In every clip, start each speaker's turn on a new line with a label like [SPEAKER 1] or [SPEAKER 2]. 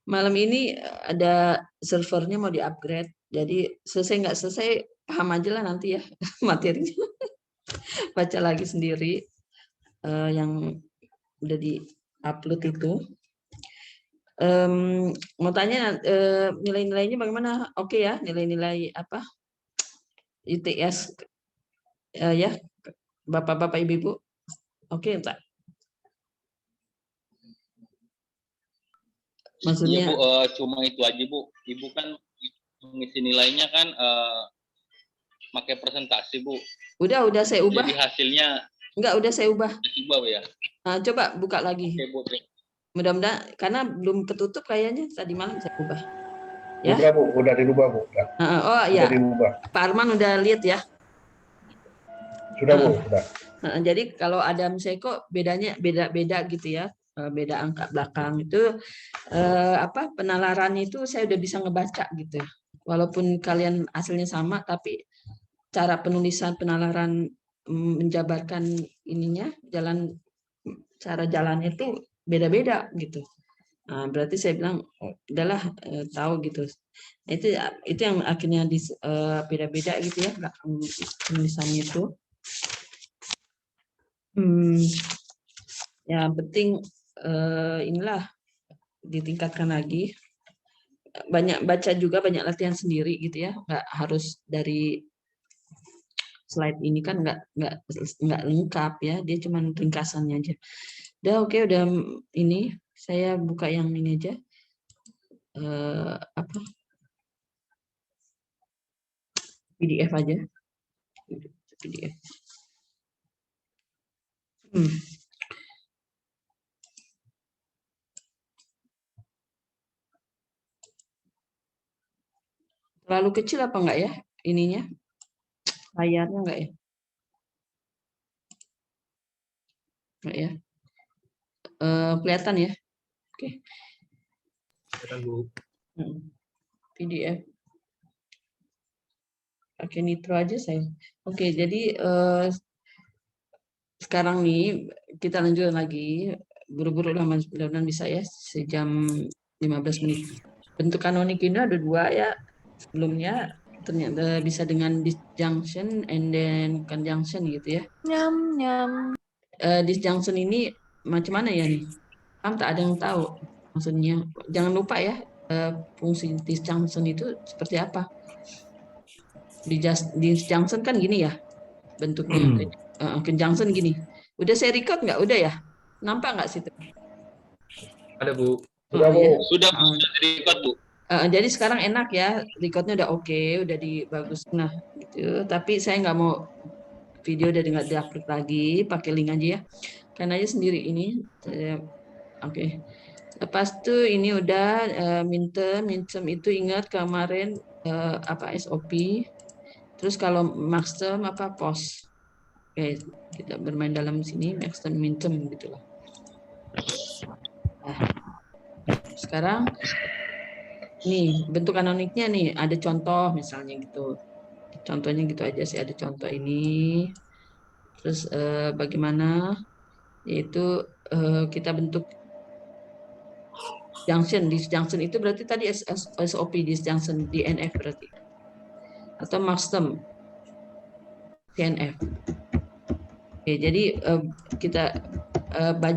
[SPEAKER 1] Malam ini ada servernya mau di-upgrade. Jadi selesai nggak selesai paham aja lah nanti ya materinya. Baca lagi sendiri yang udah di-upload itu. Mau tanya nilai-nilainya bagaimana? Oke ya, nilai-nilai apa? ITS ya, Bapak-bapak, Ibu-ibu. Oke, Pak.
[SPEAKER 2] Iya Bu,
[SPEAKER 1] Maksudnya
[SPEAKER 2] cuma itu aja Bu. Ibu kan mengisi nilainya kan pakai presentasi Bu.
[SPEAKER 1] udah saya ubah.
[SPEAKER 2] Jadi hasilnya
[SPEAKER 1] Enggak, udah saya ubah.
[SPEAKER 2] coba Bu ya.
[SPEAKER 1] Nah, coba buka lagi.
[SPEAKER 2] Oke Bu.
[SPEAKER 1] Mudah-mudahan karena belum ketutup kayaknya tadi malam saya ubah. Ya.
[SPEAKER 3] Udah Bu, udah dirubah Bu. Udah.
[SPEAKER 1] Oh
[SPEAKER 3] Udah
[SPEAKER 1] ya,
[SPEAKER 3] dirubah.
[SPEAKER 1] Pak Arman udah lihat ya.
[SPEAKER 3] Sudah Bu, sudah.
[SPEAKER 1] Jadi kalau Adam Seko bedanya beda-beda gitu ya, beda angka belakang itu apa penalaran itu saya udah bisa ngebaca gitu. Walaupun kalian hasilnya sama, tapi cara penulisan penalaran menjabarkan ininya cara jalannya itu beda-beda gitu. Nah, berarti saya bilang udahlah tahu gitu. Itu yang akhirnya beda-beda gitu ya belakang penulisannya itu. Yang penting inilah ditingkatkan lagi. Banyak baca juga, banyak latihan sendiri gitu ya. Nggak harus dari slide ini kan nggak lengkap ya. Dia cuma ringkasannya aja. Udah oke, udah ini saya buka yang ini aja. Apa? PDF aja. PDF. Terlalu kecil apa enggak ya ininya? Layarnya enggak ya? Enggak ya? Kelihatan ya? Oke.
[SPEAKER 4] Kelihatan Bu.
[SPEAKER 1] PDF. Pakai Nitro aja saya. Oke, jadi sekarang nih kita lanjut lagi. Buru-buru lah mudah-mudahan bisa ya sejam 15 menit. Bentuk kanonik ini ada dua ya. Sebelumnya ternyata bisa dengan disjunction and then conjunction gitu ya. Disjunction ini macam mana ya nih? Tak ada yang tahu maksudnya. Jangan lupa ya fungsi disjunction itu seperti apa. Disjunction kan gini ya bentuknya. Conjunction gini. Udah saya record nggak? Udah ya? Nampak nggak situ?
[SPEAKER 4] Ada Bu.
[SPEAKER 3] Sudah Bu.
[SPEAKER 1] Ya.
[SPEAKER 2] Sudah record Bu.
[SPEAKER 1] Jadi sekarang enak ya, recordnya udah oke, udah bagus. Nah, gitu. Tapi saya nggak mau video udah nggak diupload lagi, pakai link aja ya. Kan aja sendiri ini. Oke. Lepas itu ini udah midterm itu ingat kemarin apa SOP. Terus kalau maxterm apa post. Oke, kita bermain dalam sini maxterm midterm gitu loh. Nah, sekarang nih bentuk kanoniknya nih ada contoh misalnya gitu. Contohnya gitu aja sih, ada contoh ini. Terus bagaimana yaitu kita bentuk junction. Disjunction itu berarti tadi SOP disjunction DNF berarti. Atau maxterm CNF. Oke, jadi kita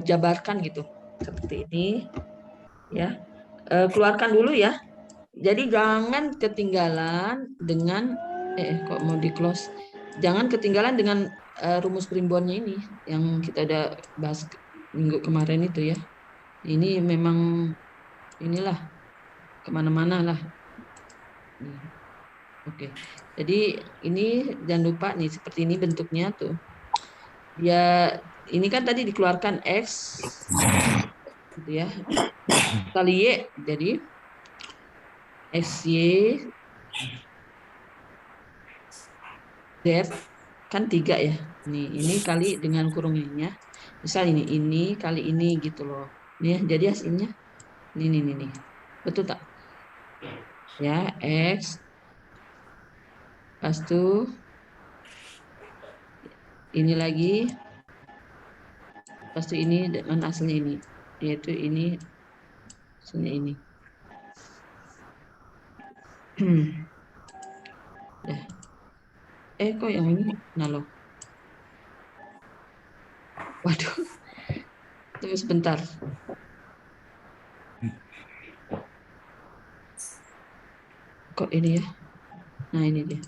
[SPEAKER 1] jabarkan gitu seperti ini ya. Keluarkan dulu ya. Jadi jangan ketinggalan dengan kok mau di close. Jangan ketinggalan dengan rumus primbonnya ini yang kita udah bahas minggu kemarin itu ya. Ini memang inilah kemana-mana lah. Oke. Jadi ini jangan lupa nih seperti ini bentuknya tuh. Ya ini kan tadi dikeluarkan X gitu ya. Kali Y jadi XY Z kan 3 ya. Ini kali dengan kurungnya. Misal ini kali ini gitu loh. Nih jadi hasilnya ini. Betul tak? Ya, X. Pas itu ini lagi. Pas itu ini dengan hasilnya ini. Yaitu ini hasilnya ini. Dah. Kok yang ini nalo? Waduh, tunggu sebentar. Kok ini ya? Nah ini dia.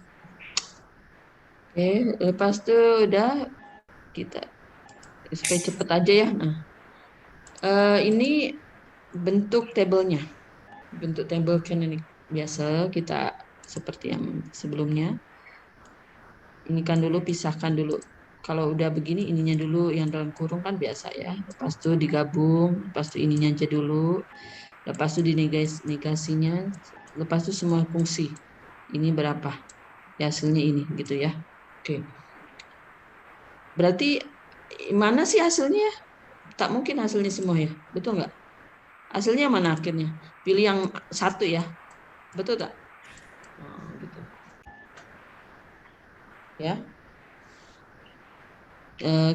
[SPEAKER 1] Oke, lepas itu udah kita supaya cepet aja ya. Nah, ini bentuk tabelnya. Bentuk tabel kan ini biasa kita seperti yang sebelumnya. Ini kan dulu pisahkan dulu. Kalau udah begini ininya dulu yang dalam kurung kan biasa ya. Lepas itu digabung, lepas itu ininya aja dulu. Lepas itu negasinya, lepas itu semua fungsi. Ini berapa? Ya, hasilnya ini gitu ya. Oke. Berarti mana sih hasilnya? Tak mungkin hasilnya semua ya. Betul nggak? Hasilnya mana akhirnya? Pilih yang satu ya. Betul tak? Oh, gitu. Ya.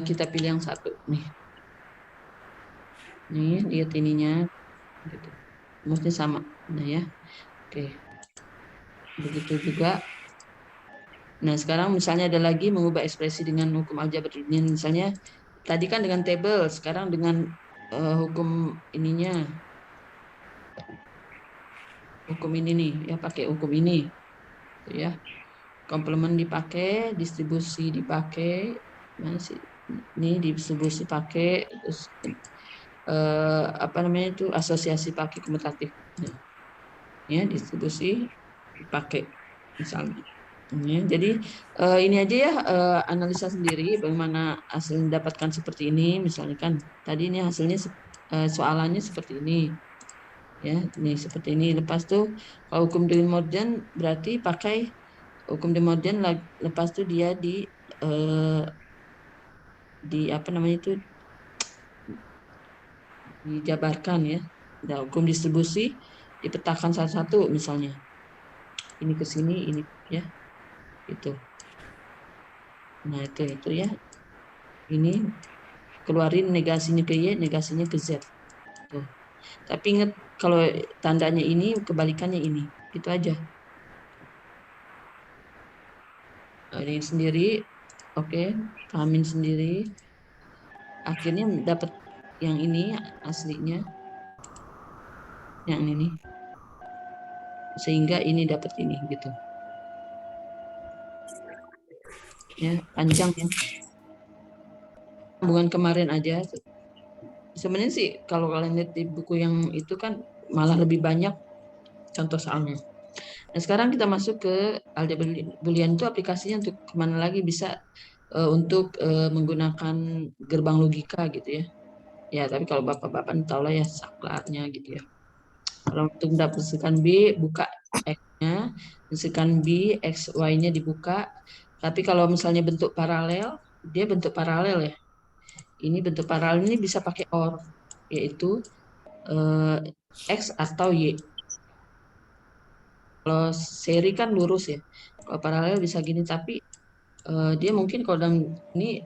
[SPEAKER 1] Kita pilih yang satu nih. Nih, lihat ininya. Gitu. Mesti sama. Nah ya. Oke. Begitu juga. Nah, sekarang misalnya ada lagi mengubah ekspresi dengan hukum aljabar. Misalnya tadi kan dengan table, sekarang dengan hukum ininya. Hukum ini nih, ya pakai hukum ini. Ya. Komplement dipakai, distribusi dipakai, masih ini distribusi pakai, terus apa namanya itu asosiasi pakai komutatif. Ya, distribusi dipakai misalnya. Ya, jadi ini aja ya analisa sendiri bagaimana hasil mendapatkan seperti ini. Misalnya kan tadi ini hasilnya soalannya seperti ini. Ya, ini seperti ini. Lepas tuh kalau hukum De Morgan berarti pakai hukum De Morgan, lepas itu dia di apa namanya itu dijabarkan ya. Nah, hukum distribusi dipetakan satu-satu misalnya. Ini ke sini, ini ya. Itu. Nah, itu ya. Ini keluarin negasinya ke Y, negasinya ke Z. Tuh. Tapi ingat kalau tandanya ini kebalikannya ini. Itu aja. Ini sendiri, oke, pahamin sendiri. Akhirnya dapat yang ini aslinya, yang ini, sehingga ini dapat ini gitu. Ya, panjang ya. Sambungan kemarin aja. Sebenarnya sih kalau kalian lihat di buku yang itu kan malah lebih banyak contoh soalnya. Nah, sekarang kita masuk ke aljabar boolean. Itu aplikasinya untuk kemana lagi? Bisa untuk menggunakan gerbang logika gitu ya. Ya, tapi kalau bapak-bapak tahu lah ya saklarnya gitu ya. Kalau untuk mendapatkan B, buka X-nya, misalkan B, X, Y-nya dibuka. Tapi kalau misalnya bentuk paralel, dia bentuk paralel ya. Ini bentuk paralel ini bisa pakai OR, yaitu X atau Y. Kalau seri kan lurus ya. Kalau paralel bisa gini, tapi dia mungkin kalau dalam ini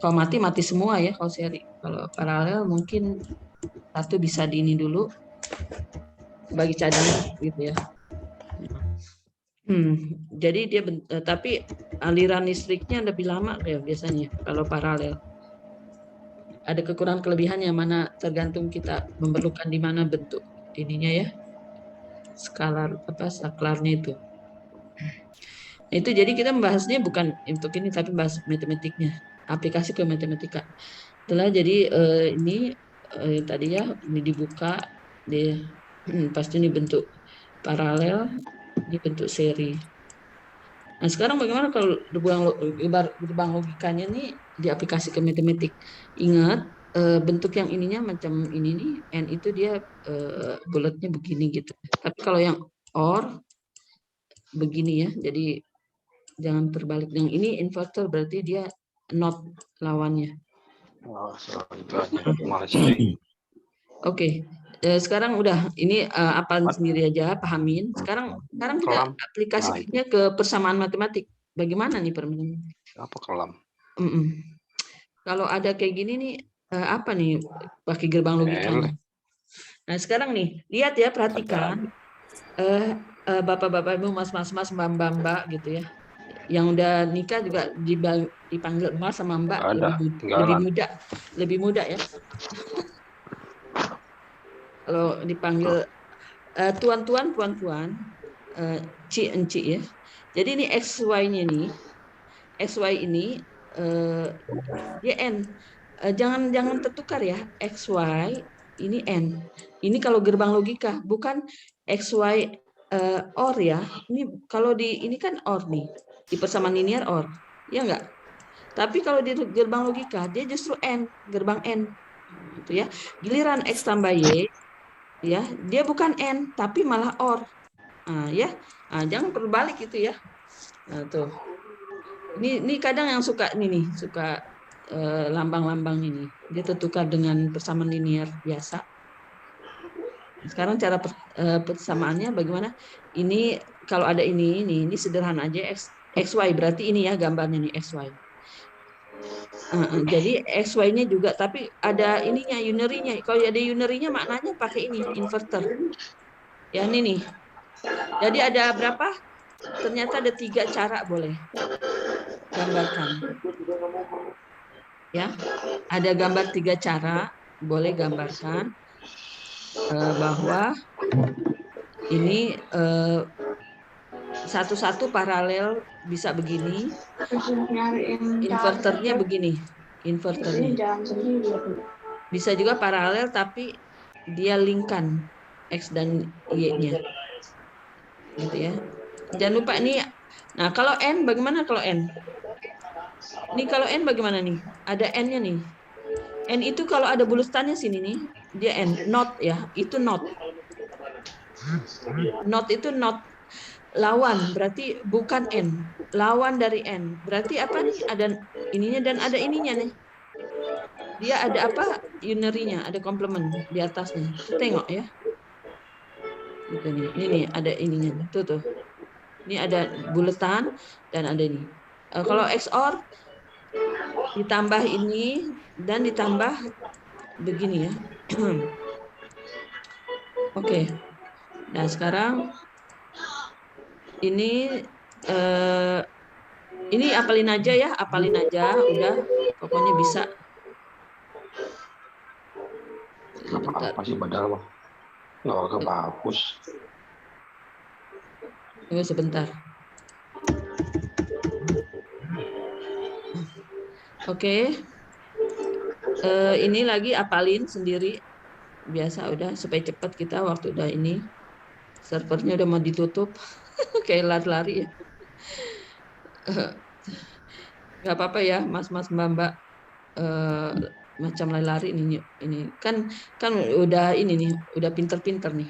[SPEAKER 1] kalau mati semua ya kalau seri. Kalau paralel mungkin satu bisa di ini dulu bagi cadangan gitu ya. Jadi dia tapi aliran listriknya lebih lama kayak biasanya kalau paralel. Ada kekurangan kelebihannya mana tergantung kita memerlukan di mana bentuk ininya ya. Skalar saklarnya itu. Itu jadi kita membahasnya bukan untuk ini tapi bahas matematiknya, aplikasi ke matematika. Setelah jadi ini tadi ya ini dibuka pasti ini bentuk paralel, ini bentuk seri. Nah, sekarang bagaimana kalau gerbang logikanya nih di aplikasi ke matematik? Ingat bentuk yang ininya macam ini nih, N itu dia bulatnya begini gitu. Tapi kalau yang OR begini ya, jadi jangan terbalik. Yang ini inverter berarti dia not lawannya.
[SPEAKER 5] Oh, itu aja.
[SPEAKER 1] Oke. Sekarang udah ini apalin sendiri aja, pahamin. Sekarang kita aplikasinya ke persamaan matematik. Bagaimana nih permainannya?
[SPEAKER 5] Apa kelam?
[SPEAKER 1] Kalau ada kayak gini nih apa nih pakai gerbang logikanya? Nah, sekarang nih, lihat ya, perhatikan. Bapak-bapak, Ibu, Mas-mas, Mbak-mbak gitu ya. Yang udah nikah juga dipanggil Mas sama Mbak,
[SPEAKER 5] Nggak ada,
[SPEAKER 1] lebih
[SPEAKER 5] tinggalan.
[SPEAKER 1] muda ya. Kalau dipanggil tuan-tuan, puan-puan, Ci, enci ya. Jadi ini XY-nya nih, XY ini dia N. Jangan tertukar ya, XY ini N. Ini kalau gerbang logika, bukan XY OR ya. Ini kalau ini kan OR nih, di persamaan linear OR, ya enggak? Tapi kalau di gerbang logika dia justru N, gerbang N, gitu ya. Giliran X tambah Y, ya dia bukan N tapi malah OR. Ya, jangan berbalik itu ya. Nah, tuh. Ini kadang yang suka suka lambang-lambang ini. Dia tertukar dengan persamaan linear biasa. Sekarang cara persamaannya bagaimana? Ini kalau ada ini sederhana aja XY, berarti ini ya gambarnya nih XY. Jadi XY-nya juga, tapi ada ininya unary-nya. Kalau ada unary-nya maknanya pakai ini inverter. Ya ini nih. Jadi ada berapa? Ternyata ada 3 cara boleh gambarkan. Ya, ada gambar 3 cara boleh gambarkan bahwa ini satu-satu paralel bisa begini, inverternya begini, inverternya bisa juga paralel tapi dia linkkan X dan Y-nya, gitu ya. Jangan lupa nih. Nah kalau N bagaimana kalau N? Ini kalau N bagaimana nih? Ada N-nya nih. N itu kalau ada bulustannya sini nih, dia N, not ya, itu not. Not itu not lawan, berarti bukan N, lawan dari N. Berarti apa nih? Ada ininya dan ada ininya nih. Dia ada apa? Unary-nya, ada komplement di atasnya. Tengok ya. Gitu nih. Ini nih ada ininya. Tuh. Ini ada buletan dan ada ini. Kalau XOR ditambah ini dan ditambah begini ya. Oke. Nah, sekarang ini apalin aja ya, udah pokoknya bisa. Sebentar.
[SPEAKER 5] Masih padahal nggak kehapus.
[SPEAKER 1] Tunggu sebentar. Oke. Ini lagi apalin sendiri. Biasa udah supaya cepat kita waktu udah ini. Servernya udah mau ditutup. Kayak lari-lari ya. Nggak apa-apa ya, Mas-mas, Mbak-mbak. Macam lari-lari ini kan udah ini nih, udah pinter-pinter nih.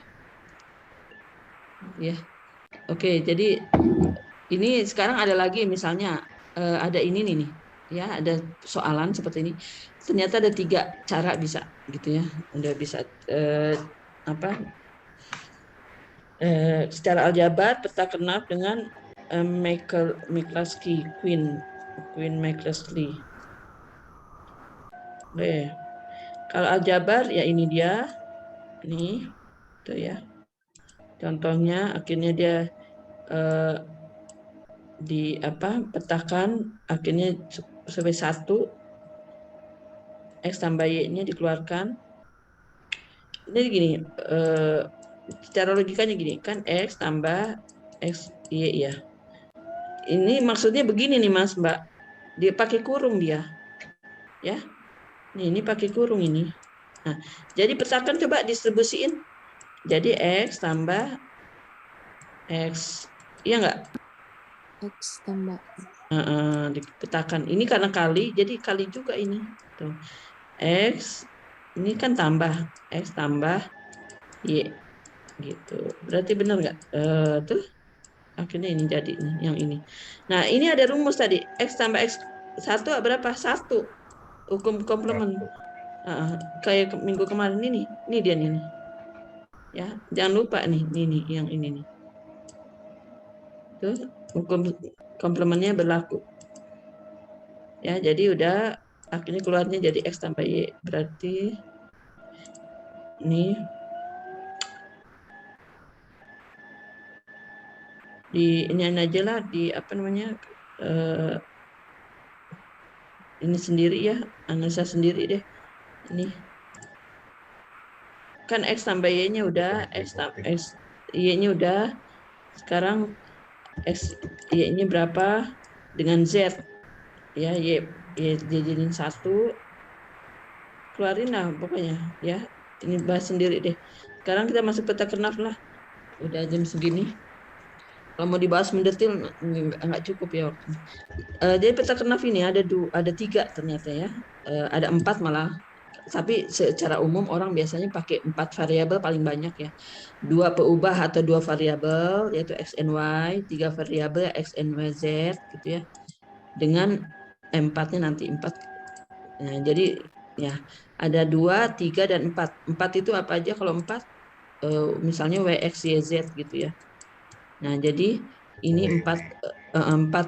[SPEAKER 1] Ya. Oke, jadi ini sekarang ada lagi misalnya ada ini nih ya, ada soalan seperti ini. Ternyata ada 3 cara bisa gitu ya. Udah bisa secara aljabar peta kenap dengan McCluskey, Queen McCluskey. Oke. Kalau aljabar ya ini dia. Ini tuh ya. Contohnya akhirnya dia petakan akhirnya sampai 1 X tambah Y-nya dikeluarkan. Ini gini, secara logikanya gini, kan X tambah X Y ya. Ini maksudnya begini nih Mas, Mbak. Dia pakai kurung dia. Ya. Ini pakai kurung ini. Nah, jadi petakan coba distribusiin. Jadi X tambah X. Iya enggak?
[SPEAKER 6] X tambah.
[SPEAKER 1] Dipetakan. Ini karena kali, jadi kali juga ini. Tuh. X ini kan tambah X tambah Y gitu. Berarti benar nggak? Tuh akhirnya ini jadi nih, yang ini. Nah ini ada rumus tadi X tambah X 1 berapa? 1 hukum komplement. Kayak minggu kemarin ini dia nih. Ya jangan lupa nih yang ini nih. Tuh hukum komplementnya berlaku. Ya jadi udah akhirnya keluarnya jadi X tambah Y, berarti ini di ini aja lah, di apa namanya, ini sendiri ya, analisa sendiri deh. Ini kan X tambah Y-nya udah, X Y-nya udah. Sekarang X Y-nya berapa dengan Z ya, Y jadiin 1, keluarin lah pokoknya ya. Ini bahas sendiri deh. Sekarang kita masuk peta kernaf lah. Udah jam segini. Kalau mau dibahas mendetil nggak cukup ya waktu. Jadi peta kernaf ini ada 3 ternyata ya. Ada 4 malah. Tapi secara umum orang biasanya pakai 4 variabel paling banyak ya. 2 peubah atau 2 variabel yaitu X and Y, 3 variabel X and Y Z gitu ya. Dengan 4-nya nanti 4. Nah, jadi ya ada 2, 3 dan 4. 4 itu apa aja kalau 4? Misalnya WX, YZ gitu ya. Nah, jadi ini 4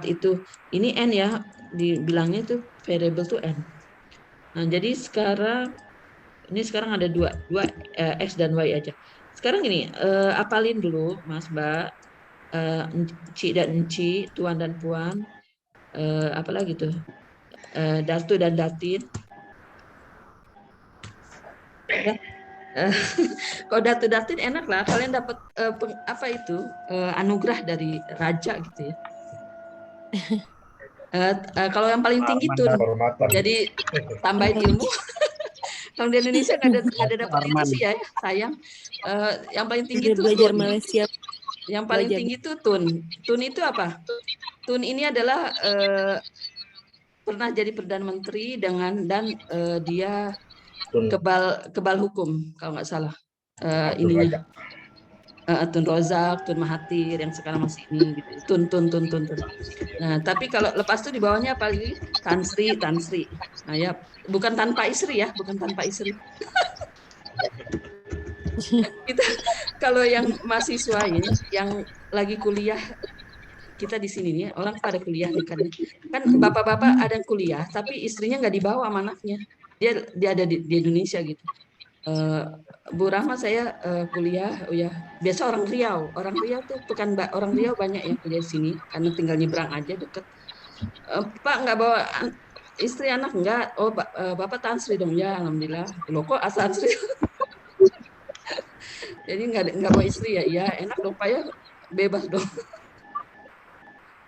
[SPEAKER 1] itu, ini N ya, dibilangnya itu variable tuh N. Nah, jadi sekarang ada 2 X dan Y aja. Sekarang ini, apalin dulu Mas, Mbak, Ci dan Enci, Tuan dan Puan, apa lagi tuh, Datu dan Datin. Ya. Kalau Datu-Datin enak lah, kalian dapat apa itu, anugerah dari raja gitu ya. Kalau yang paling tinggi tuh, jadi tambahin ilmu. Kalau di Indonesia nggak ada dapat itu sih ya, sayang. Yang paling tinggi tuh
[SPEAKER 6] belajar
[SPEAKER 1] Tun.
[SPEAKER 6] Malaysia.
[SPEAKER 1] Yang paling tinggi tuh Tun. Tun itu apa? Tun ini adalah pernah jadi perdana menteri dan dia kebal hukum kalau nggak salah. Ininya. Tun Rozak, Tun Mahathir yang sekarang masih ini gitu. Tun. Nah, tapi kalau lepas itu di bawahnya apa lagi? Tan Sri. Nah, ya, bukan tanpa istri ya, bukan tanpa istri. Kita kalau yang mahasiswa ini yang lagi kuliah, kita di sini nih orang pada kuliah nih kan bapak-bapak ada yang kuliah tapi istrinya nggak dibawa sama anaknya. Dia ada di Indonesia gitu. Bu Rahma saya kuliah, oh ya biasa orang Riau tuh orang Riau banyak yang kuliah di sini karena tinggal nyebrang aja deket. Pak nggak bawa istri anak enggak? Oh Bapak Tan Sri dong ya, alhamdulillah. Loh kok Tan Sri? Jadi nggak bawa istri ya? Iya enak dong Pak ya, bebas dong.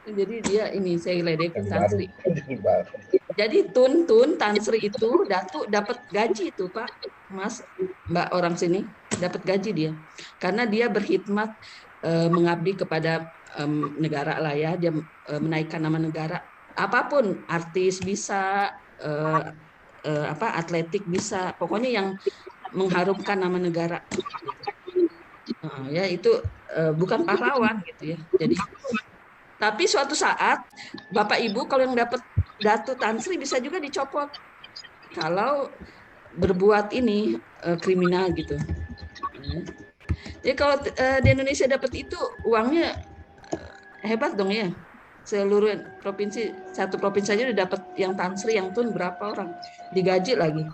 [SPEAKER 1] Jadi dia ini saya ledekin Tan Sri. Jadi Tun Tan Sri itu dapat gaji itu Pak, Mas, Mbak orang sini dapat gaji dia, karena dia berkhidmat mengabdi kepada negara lah ya, dia menaikkan nama negara. Apapun, artis bisa, atletik bisa, pokoknya yang mengharumkan nama negara. Ya itu bukan pahlawan gitu ya. Jadi tapi suatu saat Bapak Ibu kalau yang dapat Datu Tan Sri bisa juga dicopot kalau berbuat ini kriminal gitu. Jadi kalau di Indonesia dapat itu uangnya hebat dong ya. Seluruh provinsi, satu provinsi saja udah dapat yang Tan Sri, yang Tun berapa orang digaji lagi.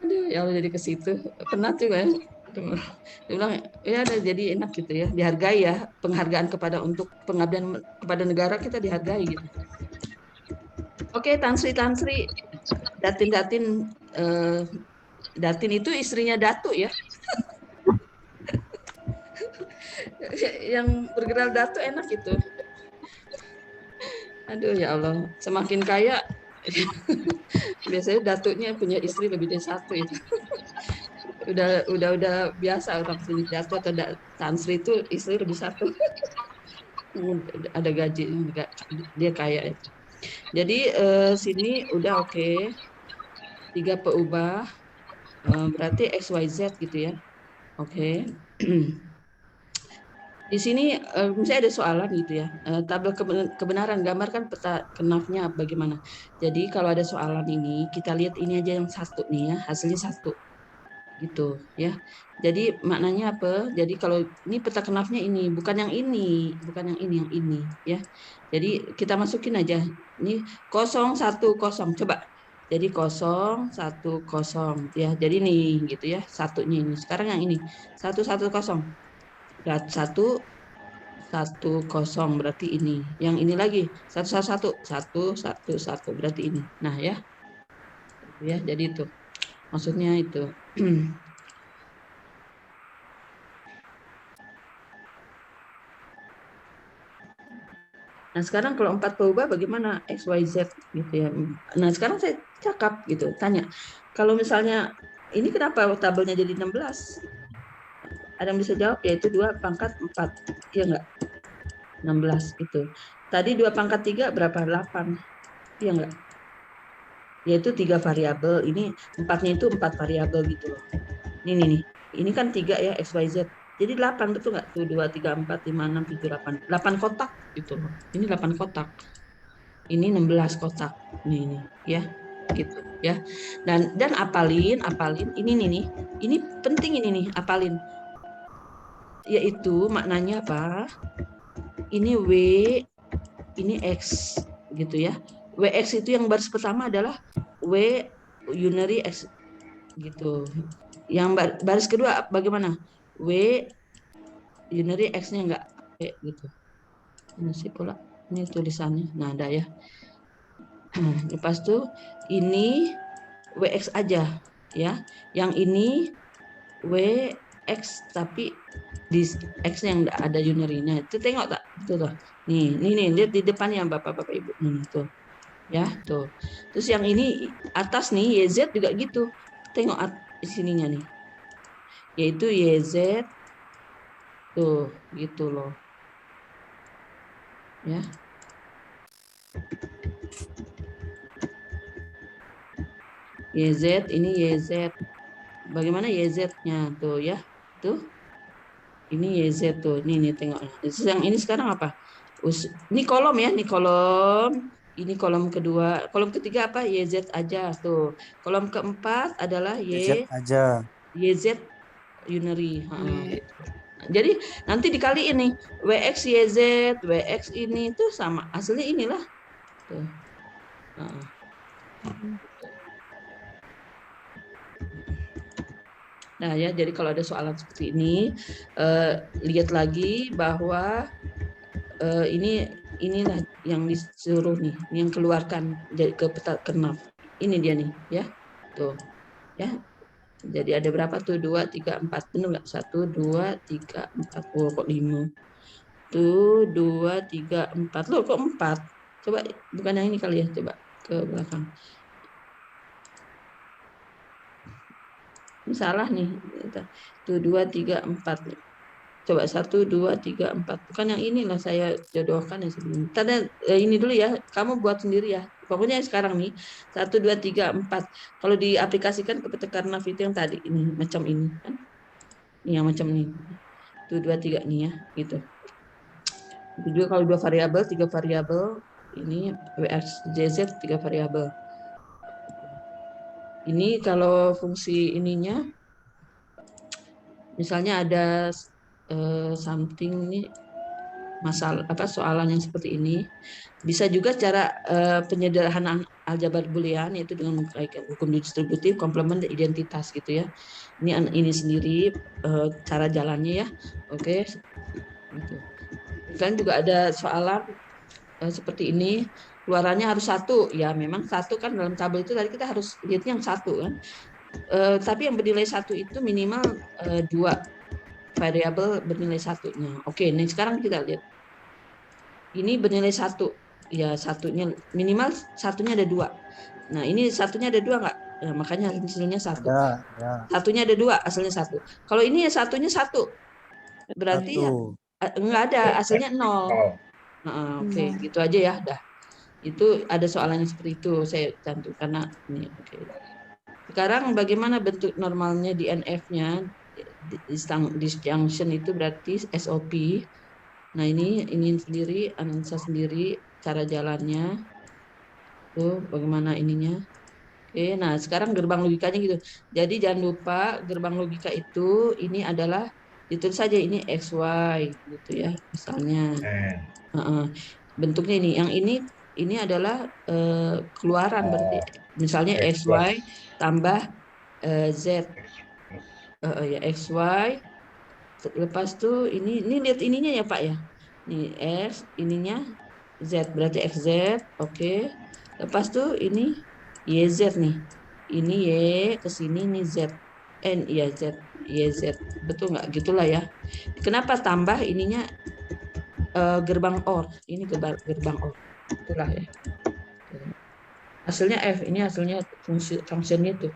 [SPEAKER 1] Aduh, ya udah jadi ke situ. Penat juga ya. Dia bilang ya udah jadi enak gitu ya, dihargai ya, penghargaan untuk pengabdian kepada negara kita dihargai gitu. Oke, Tan Sri, Datin itu istrinya Datu ya. Yang bergerak Datu enak gitu. Aduh ya Allah, semakin kaya biasanya Datunya punya istri lebih dari 1 itu. Udah biasa orang sini Datu atau Tan Sri itu istri lebih 1. Ada gaji, dia kaya itu. Jadi sini udah oke. 3 peubah, berarti XYZ gitu ya. Oke. Di sini misalnya ada soalan gitu ya. Tabel kebenaran, gambarkan peta kernafnya bagaimana. Jadi kalau ada soalan ini, kita lihat ini aja yang 1 nih ya, hasilnya 1. Gitu ya. Jadi maknanya apa? Jadi kalau ini peta kernafnya ini, bukan yang ini ya. Jadi kita masukin aja. Ini 010 coba. Jadi 010 ya. Jadi nih gitu ya, 1-nya ini. Sekarang yang ini 110. berat 1 1 0 berarti ini. Yang ini lagi 1 1 1 1 1 berarti ini. Nah ya, ya jadi itu maksudnya itu. Nah sekarang kalau 4 berubah bagaimana X, Y, Z gitu ya. Nah sekarang saya cakap gitu, tanya. Kalau misalnya ini kenapa tabelnya jadi 16? Ada yang bisa jawab, yaitu 2 pangkat 4. Iya enggak? 16 itu. Tadi 2 pangkat 3 berapa? 8. Iya enggak? Yaitu 3 variabel. Ini 4-nya itu 4 variabel gitu loh. Ini nih. Ini kan 3 ya X, Y, Z. Jadi 8 betul nggak? Tuh 2, 3, 4, 5, 6, 7, 8. 8 kotak gitu loh. Ini 8 kotak. Ini 16 kotak. Nih ya. Gitu ya. Dan apalin ini nih. Ini penting ini nih, apalin. Yaitu maknanya apa? Ini W, ini X gitu ya. WX itu yang baris pertama adalah W unary X gitu. Yang baris kedua bagaimana? W unary X-nya enggak gitu. Ini sih pula. Ini tulisannya. Nah, ada ya. Lepas itu ini WX aja ya. Yang ini WX tapi di X-nya yang enggak ada unary-nya. Itu tengok tak? Itu tuh. Nih, lihat di depannya Bapak-bapak Ibu. Tuh. Ya, tuh. Terus yang ini atas nih YZ juga gitu. Tengok sininya nih. Yaitu YZ tuh, gitu loh. Ya. YZ ini YZ. Bagaimana YZ-nya tuh ya? Tuh. Ini YZ tuh. Nih tengok. Yang ini sekarang apa? Ini kolom ya, ini kolom. Ini kolom kedua. Kolom ketiga apa? YZ aja tuh. Kolom keempat adalah
[SPEAKER 7] YZ aja.
[SPEAKER 1] YZ unary. Jadi nanti dikali ini WX YZ, WX ini tuh sama. Hasilnya inilah. Tuh. Nah ya, jadi kalau ada soalan seperti ini, lihat lagi bahwa inilah yang disuruh nih, yang keluarkan ke peta kenaf. Ini dia nih, ya, tuh, ya. Jadi ada berapa tuh? 2, 3, 4, benar nggak? 1, 2, 3, 4. Oh, kok 5? Tuh 2, 3, 4. Loh, kok 4? Coba bukan yang ini kali ya, coba ke belakang. Ini salah nih. Tuh 2, 3, 4. Coba 1, 2, 3, 4. Bukan yang inilah saya jodohkan ya sebelum. Tadi ini dulu ya, kamu buat sendiri ya. Pokoknya sekarang nih 1, 2, 3, 4. Kalau diaplikasikan ke peta karnaf itu yang tadi ini macam ini kan. Ini yang macam ini. 1, 2, 3 nih ya, gitu. Itu juga kalau 2 variabel, 3 variabel, ini WX JZ 3 variabel. Ini kalau fungsi ininya misalnya ada something ini masalah soalan yang seperti ini, bisa juga cara penyederhanaan aljabar boolean yaitu dengan mengkaitkan hukum distributif, komplement, dan identitas gitu ya. Ini sendiri cara jalannya ya. Oke. Gitu. Kan juga ada soalan seperti ini, keluarannya harus 1 ya, memang 1 kan dalam tabel itu tadi kita harus lihat yang 1 kan. Tapi yang bernilai 1 itu minimal 2 variabel bernilai 1-nya. Oke, nih sekarang kita lihat. Ini bernilai 1. Ya, 1-nya minimal 1-nya ada 2. Nah, ini 1-nya ada 2 enggak? Nah, makanya hasilnya 1.
[SPEAKER 7] Ada.
[SPEAKER 1] 1-nya ada 2, hasilnya 1. Kalau ini ya 1-nya 1. Berarti ya, enggak ada, hasilnya 0. Oke, gitu aja ya, dah. Itu ada soalannya seperti itu, saya cantum karena ini. Oke. Sekarang bagaimana bentuk normalnya di NF-nya? Disjunction itu berarti SOP. Nah, ini sendiri, analisa sendiri cara jalannya. Tuh, bagaimana ininya. Oke, nah sekarang gerbang logikanya gitu. Jadi jangan lupa gerbang logika itu ini adalah ditulis saja ini XY gitu ya, misalnya. Bentuknya ini. Yang ini adalah keluaran berarti misalnya XY tambah Z. Ya XY Lepas tuh ini lihat ininya ya Pak ya. Ini X, ininya Z, berarti XZ, oke. Lepas tuh ini YZ nih. Ini Y ke sini ini Z. N iya Z, YZ. Betul nggak? Gitulah ya. Kenapa tambah ininya gerbang OR? Ini gerbang OR. Itulah ya. Hasilnya F, ini hasilnya fungsinya itu.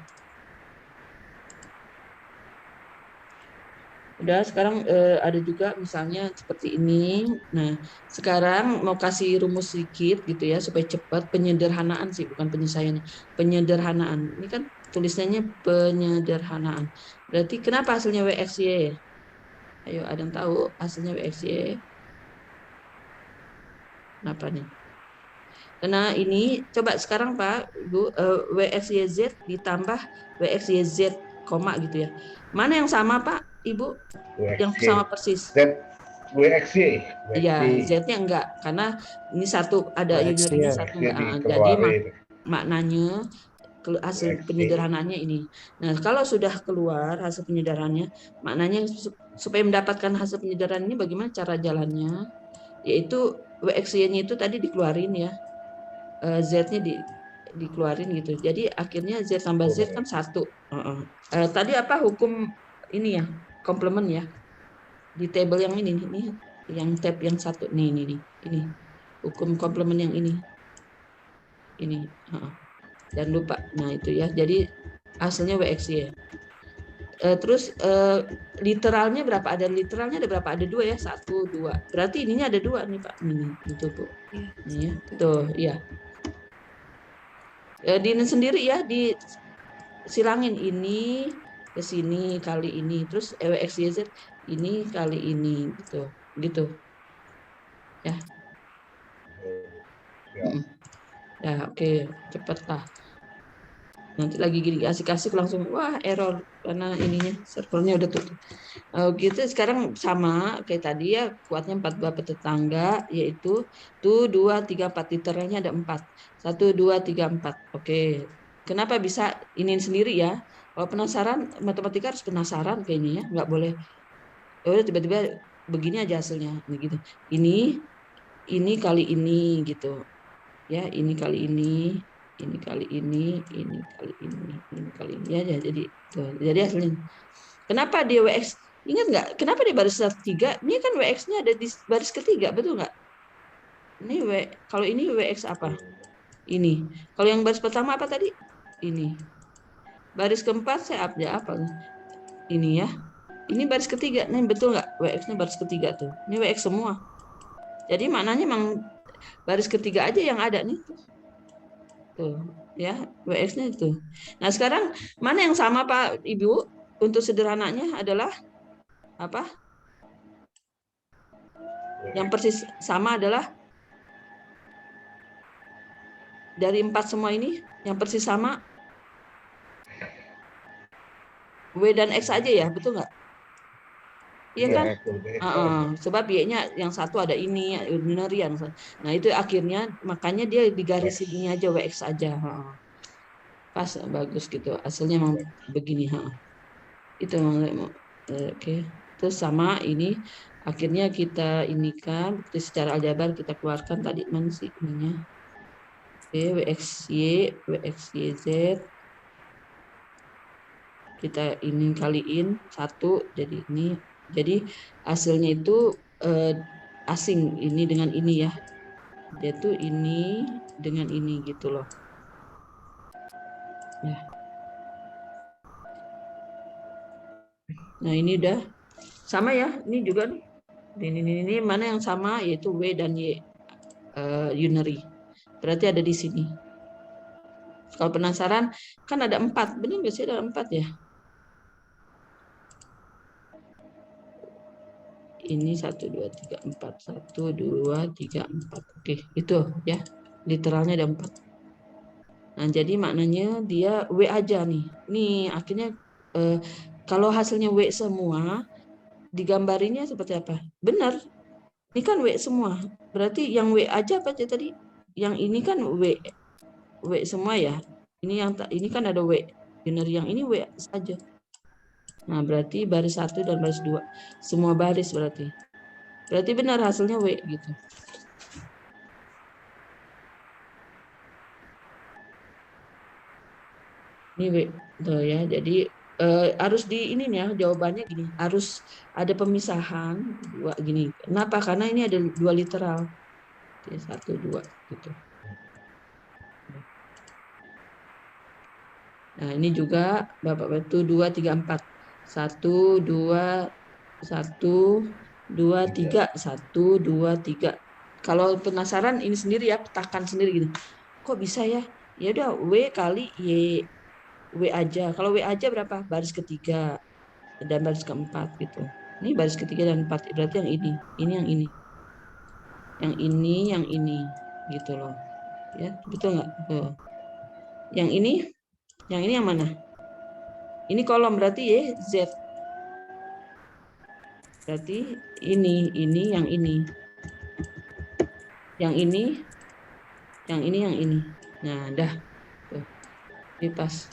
[SPEAKER 1] Udah, sekarang ada juga misalnya seperti ini. Nah, sekarang mau kasih rumus sedikit gitu ya supaya cepat. Penyederhanaan sih, bukan penyelesaian. Penyederhanaan. Ini kan tulisannya penyederhanaan. Berarti kenapa hasilnya WXY? Ayo, ada yang tahu hasilnya WXY? Kenapa nih? Karena ini coba sekarang Pak, Ibu, WXYZ ditambah WXYZ, koma gitu ya. Mana yang sama Pak, Ibu? Yang
[SPEAKER 3] WXY.
[SPEAKER 1] sama persis.
[SPEAKER 3] Z, WXY.
[SPEAKER 1] Iya, Z-nya enggak, karena ini satu ada unitnya satu enggak. Jadi maknanya hasil penyederhanaannya ini. Nah, kalau sudah keluar hasil penyederhanaannya, maknanya supaya mendapatkan hasil penyederhanaan ini bagaimana cara jalannya? Yaitu WXY-nya itu tadi dikeluarin ya. Z-nya dikeluarin gitu. Jadi akhirnya Z tambah Z kan 1. Tadi apa hukum ini ya? Komplement ya. Di table yang ini nih, yang tab yang 1 nih ini. Hukum komplement yang ini. Ini, dan lupa. Nah, itu ya. Jadi hasilnya WXY. Terus literalnya berapa? Ada literalnya ada berapa? Ada 2 ya, 1, 2. Berarti ininya ada 2 nih Pak. Ini itu Bu. Ini ya. Tuh, iya. Di ini sendiri ya, disilangin ini ke sini kali ini, terus WXYZ ini kali ini gitu ya. Ya oke, cepet lah. Nanti lagi gini asik-asik langsung wah error karena ininya servernya udah tutup. Gitu sekarang sama kayak tadi ya, kuatnya 42 tetangga, yaitu tuh 2, 3, 4 literalnya ada 4. 1, 2, 3, 4. Oke. Kenapa bisa ini sendiri ya? Kalau penasaran matematika harus penasaran kayaknya ya, nggak boleh. Ya udah tiba-tiba begini aja hasilnya gitu. Ini kali ini gitu. Ya, ini kali ini kali ini kali ini ya, jadi tuh. Jadi hasilnya kenapa dia WX, ingat nggak kenapa dia baris ketiga? Ini kan WX-nya ada di baris ketiga, betul nggak? Ini kalau ini WX apa? Ini. Kalau yang baris pertama apa tadi? Ini. Baris keempat saya apa? Ini ya. Ini baris ketiga. Nih betul nggak? WX-nya baris ketiga tuh. Ini WX semua. Jadi maknanya memang baris ketiga aja yang ada nih. Tuh, ya, WX-nya itu. Nah, sekarang mana yang sama Pak Ibu? Untuk sederhananya adalah apa? Yang persis sama adalah dari 4 semua ini yang persis sama W dan X aja ya, betul nggak? Iya kan? Sebab Y-nya yang satu ada ini, ordinary yang. Nah, itu akhirnya makanya dia digarisin ini aja WX aja. Pas bagus gitu. Hasilnya memang begini, Itu oke. Terus sama ini akhirnya kita inikan secara aljabar kita keluarkan tadi mana sih ininya? Oke, WXY, WXYZ. Kita ini kaliin 1 jadi ini. Jadi hasilnya itu asing ini dengan ini ya. Dia tuh ini dengan ini gitu loh. Ya. Nah, ini udah sama ya. Ini juga ini mana yang sama yaitu W dan Y unary. Berarti ada di sini. Kalau penasaran kan ada 4, benar nggak sih ada 4 ya? Ini 1, 2, 3, 4. 1, 2, 3, 4. Oke, itu ya. Literalnya ada 4. Nah, jadi maknanya dia W aja nih. Nih, akhirnya kalau hasilnya W semua, digambarinya seperti apa? Benar. Ini kan W semua. Berarti yang W aja apa aja tadi? Yang ini kan W semua ya. Ini yang ini kan ada W. Benar, yang ini W saja. Nah, berarti baris 1 dan baris 2. Semua baris berarti. Berarti benar hasilnya W gitu. Ini W. Tuh ya. Jadi harus di ini nih ya, jawabannya gini. Harus ada pemisahan dua gini. Kenapa? Karena ini ada dua literal. 1, 2 gitu. Nah, ini juga Bapak itu 2, 3, 4. 1, 2, 1, 2, 3, 1, 2, 3. Kalau penasaran ini sendiri ya, petakan sendiri gitu. Kok bisa ya? Ya udah W kali Y, W aja. Kalau W aja berapa? Baris ketiga dan baris keempat gitu. Ini baris ketiga dan empat. Berarti yang ini yang ini. Yang ini gitu loh. Ya, betul nggak? Tuh. Yang ini yang mana? Ini kolom berarti Y, Z. Berarti ini, yang ini. Yang ini, yang ini. Nah, dah. Tuh. Ini pas.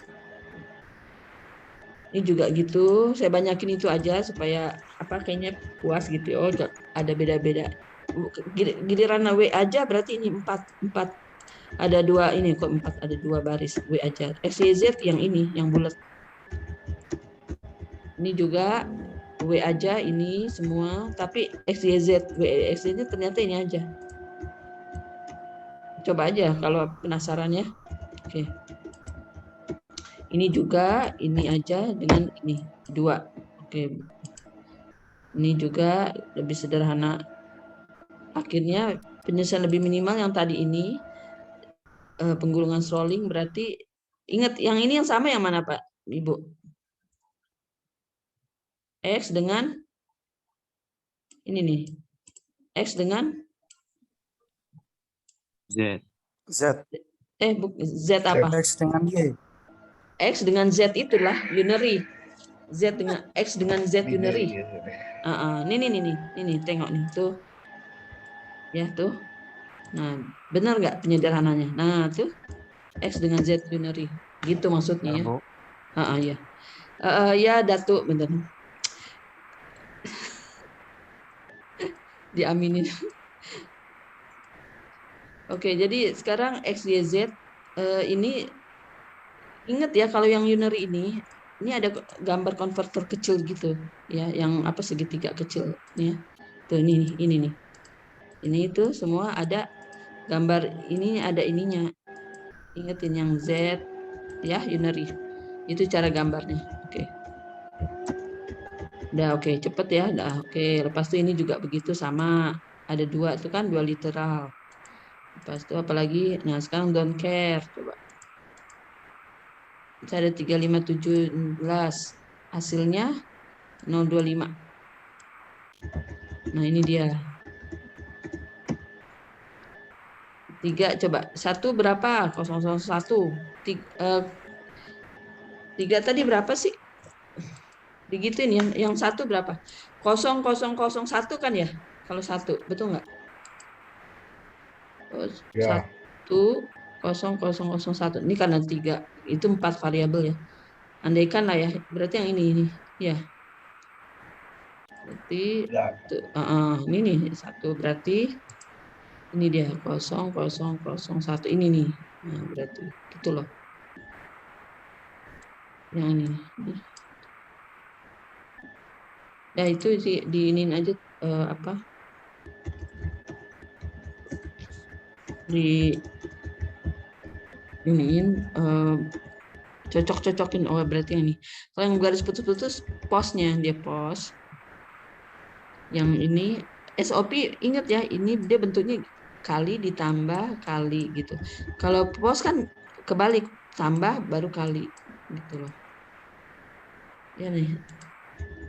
[SPEAKER 1] Ini juga gitu. Saya banyakin itu aja supaya kayaknya puas gitu. Oh, ada beda-beda. Giliran W aja berarti ini 4. Ada 2 ini kok 4, ada 2 baris W aja. X, Y, Z yang ini, yang bulat. Ini juga W aja ini semua, tapi X, Y, Z, W, X, Y, Z ternyata ini aja. Coba aja kalau penasaran ya. Oke. Ini juga ini aja dengan ini 2. Oke. Ini juga lebih sederhana. Akhirnya penyelesaian lebih minimal yang tadi ini penggulungan Stirling berarti ingat yang ini yang sama yang mana Pak Ibu? X dengan ini nih. X dengan
[SPEAKER 7] Z.
[SPEAKER 8] Z.
[SPEAKER 1] Z apa?
[SPEAKER 8] X dengan Y.
[SPEAKER 1] X dengan Z itulah unary. Z dengan X dengan Z unary. Ini tengok nih tuh. Ya tuh. Nah, benar nggak penyederhananya? Nah, tuh X dengan Z unary. Gitu maksudnya ya. Ya. Ya Datuk benar. Diaminin. Oke, jadi sekarang X, Y, Z ini ingat ya kalau yang unary ini ada gambar konverter kecil gitu ya, yang segitiga kecil ya. Tuh ini nih. Ini itu semua ada gambar ini, ada ininya. Ingetin yang Z ya, unary. Itu cara gambarnya. Oke. Udah oke, cepet ya. Udah oke. Lepas itu ini juga begitu sama. Ada 2 itu kan 2 literal. Lepas itu apalagi? Nah, sekarang don't care coba. Saya ada 3517. Hasilnya 025. Nah, ini dia. 3 coba. 1 berapa? 001. 3 tadi berapa sih? Digituin yang 1 berapa? 0001 kan ya? Kalau 1, betul nggak? 10001. Ini karena 3, itu 4 variabel ya. Andaikan lah ya, berarti yang ini ya. Berarti ini nih 1, berarti ini dia 0001 ini nih. Nah, berarti gitu loh. Yang ini. Ya itu diinin aja di iniin cocok-cocokin. Oh berarti yang ini. Kalau yang garis putus-putus posnya dia pos. Yang ini SOP ingat ya, ini dia bentuknya kali ditambah kali gitu. Kalau pos kan kebalik, tambah baru kali gitu loh. Ya nih.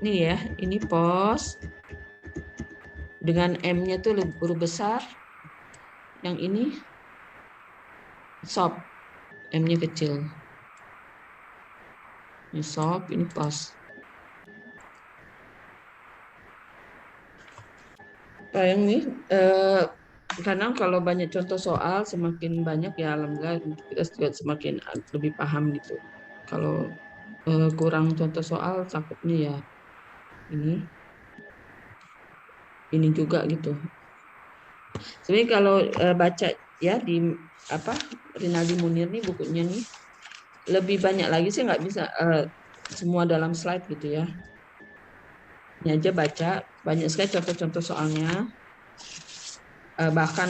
[SPEAKER 1] Ini ya, ini pos dengan M-nya tuh huruf besar. Yang ini sop, M-nya kecil. Ini sop, ini pos. Yang ini karena kalau banyak contoh soal semakin banyak ya alhamdulillah kita juga semakin lebih paham gitu. Kalau kurang contoh soal takutnya ya ini juga gitu. Sebenarnya kalau baca ya di apa Rinaldi Munir nih bukunya nih lebih banyak lagi sih nggak bisa semua dalam slide gitu ya. Ini aja baca banyak sekali contoh-contoh soalnya. Bahkan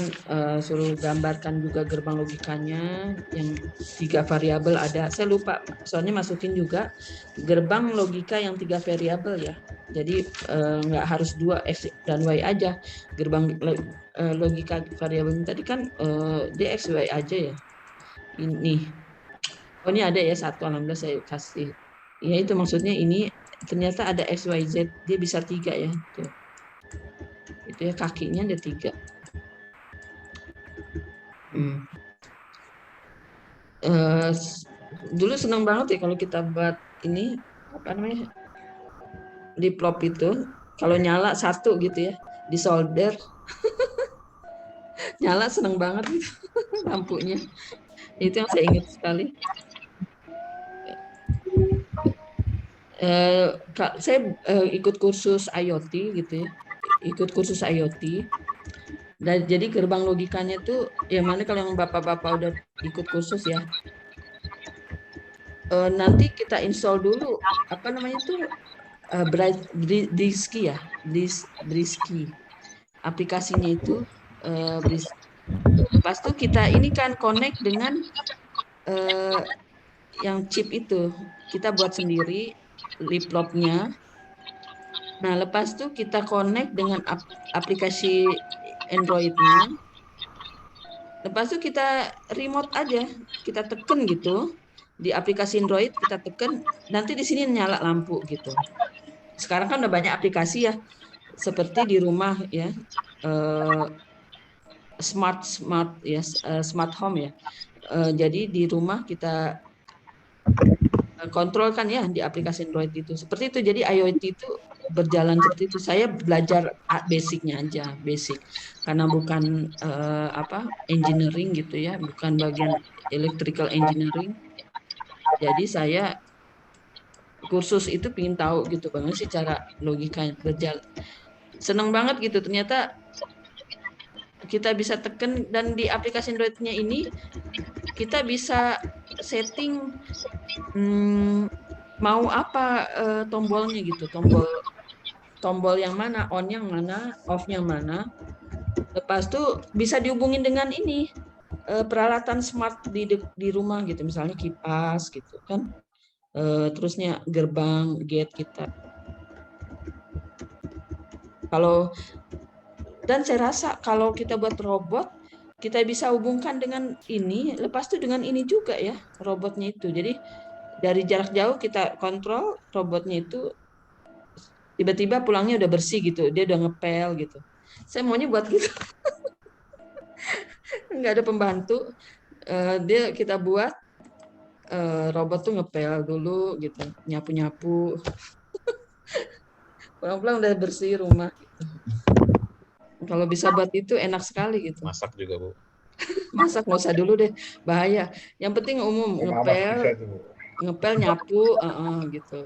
[SPEAKER 1] suruh gambarkan juga gerbang logikanya yang 3 variabel ada. Saya lupa soalnya masukin juga gerbang logika yang 3 variabel ya. Jadi nggak harus 2 X dan Y aja. Gerbang logika variabel tadi kan dia X, Y aja ya. Ini. Oh ini ada ya satu, alhamdulillah saya kasih. Ya itu maksudnya ini ternyata ada X, Y, Z. Dia bisa 3 ya. Tuh. Itu ya kakinya ada 3. Dulu senang banget ya kalau kita buat ini apa namanya diplop itu kalau nyala satu gitu ya di solder nyala senang banget gitu lampunya itu yang saya ingat sekali. Saya ikut kursus IoT gitu ya ikut kursus IoT. Dan jadi gerbang logikanya tuh yang mana kalau yang bapak-bapak udah ikut kursus ya nanti kita install dulu apa namanya tuh Briski ya Briski aplikasinya itu pas tuh kita ini kan connect dengan yang chip itu kita buat sendiri liplopnya. Nah lepas tuh kita connect dengan aplikasi Androidnya. Lepas itu kita remote aja, kita tekan gitu di aplikasi Android kita tekan, nanti di sini nyala lampu gitu. Sekarang kan udah banyak aplikasi ya, seperti di rumah ya, smart ya, smart home ya. Jadi di rumah kita kontrol kan ya di aplikasi Android itu. Seperti itu. Jadi IoT itu berjalan seperti itu. Saya belajar basicnya aja, basic. Karena bukan engineering gitu ya, bukan bagian electrical engineering. Jadi saya kursus itu pengen tahu gitu banget sih cara logika berjalan. Seneng banget gitu ternyata kita bisa tekan dan di aplikasi Android-nya ini kita bisa setting mau apa tombolnya gitu, tombol yang mana, on yang mana, off yang mana. Lepas itu bisa dihubungin dengan ini peralatan smart di rumah gitu, misalnya kipas gitu kan, terusnya gerbang gate kita. Dan saya rasa kalau kita buat robot kita bisa hubungkan dengan ini, lepas itu dengan ini juga ya robotnya itu. Jadi dari jarak jauh kita kontrol robotnya itu tiba-tiba pulangnya udah bersih gitu, dia udah ngepel gitu. Saya maunya buat gitu. Nggak ada pembantu, dia kita buat robot tuh ngepel dulu gitu, nyapu-nyapu, pulang-pulang udah bersih rumah. Gitu. Kalau bisa buat itu enak sekali gitu.
[SPEAKER 4] Masak juga Bu.
[SPEAKER 1] Masak nggak usah dulu deh, bahaya. Yang penting umum ngepel, nyapu, gitu.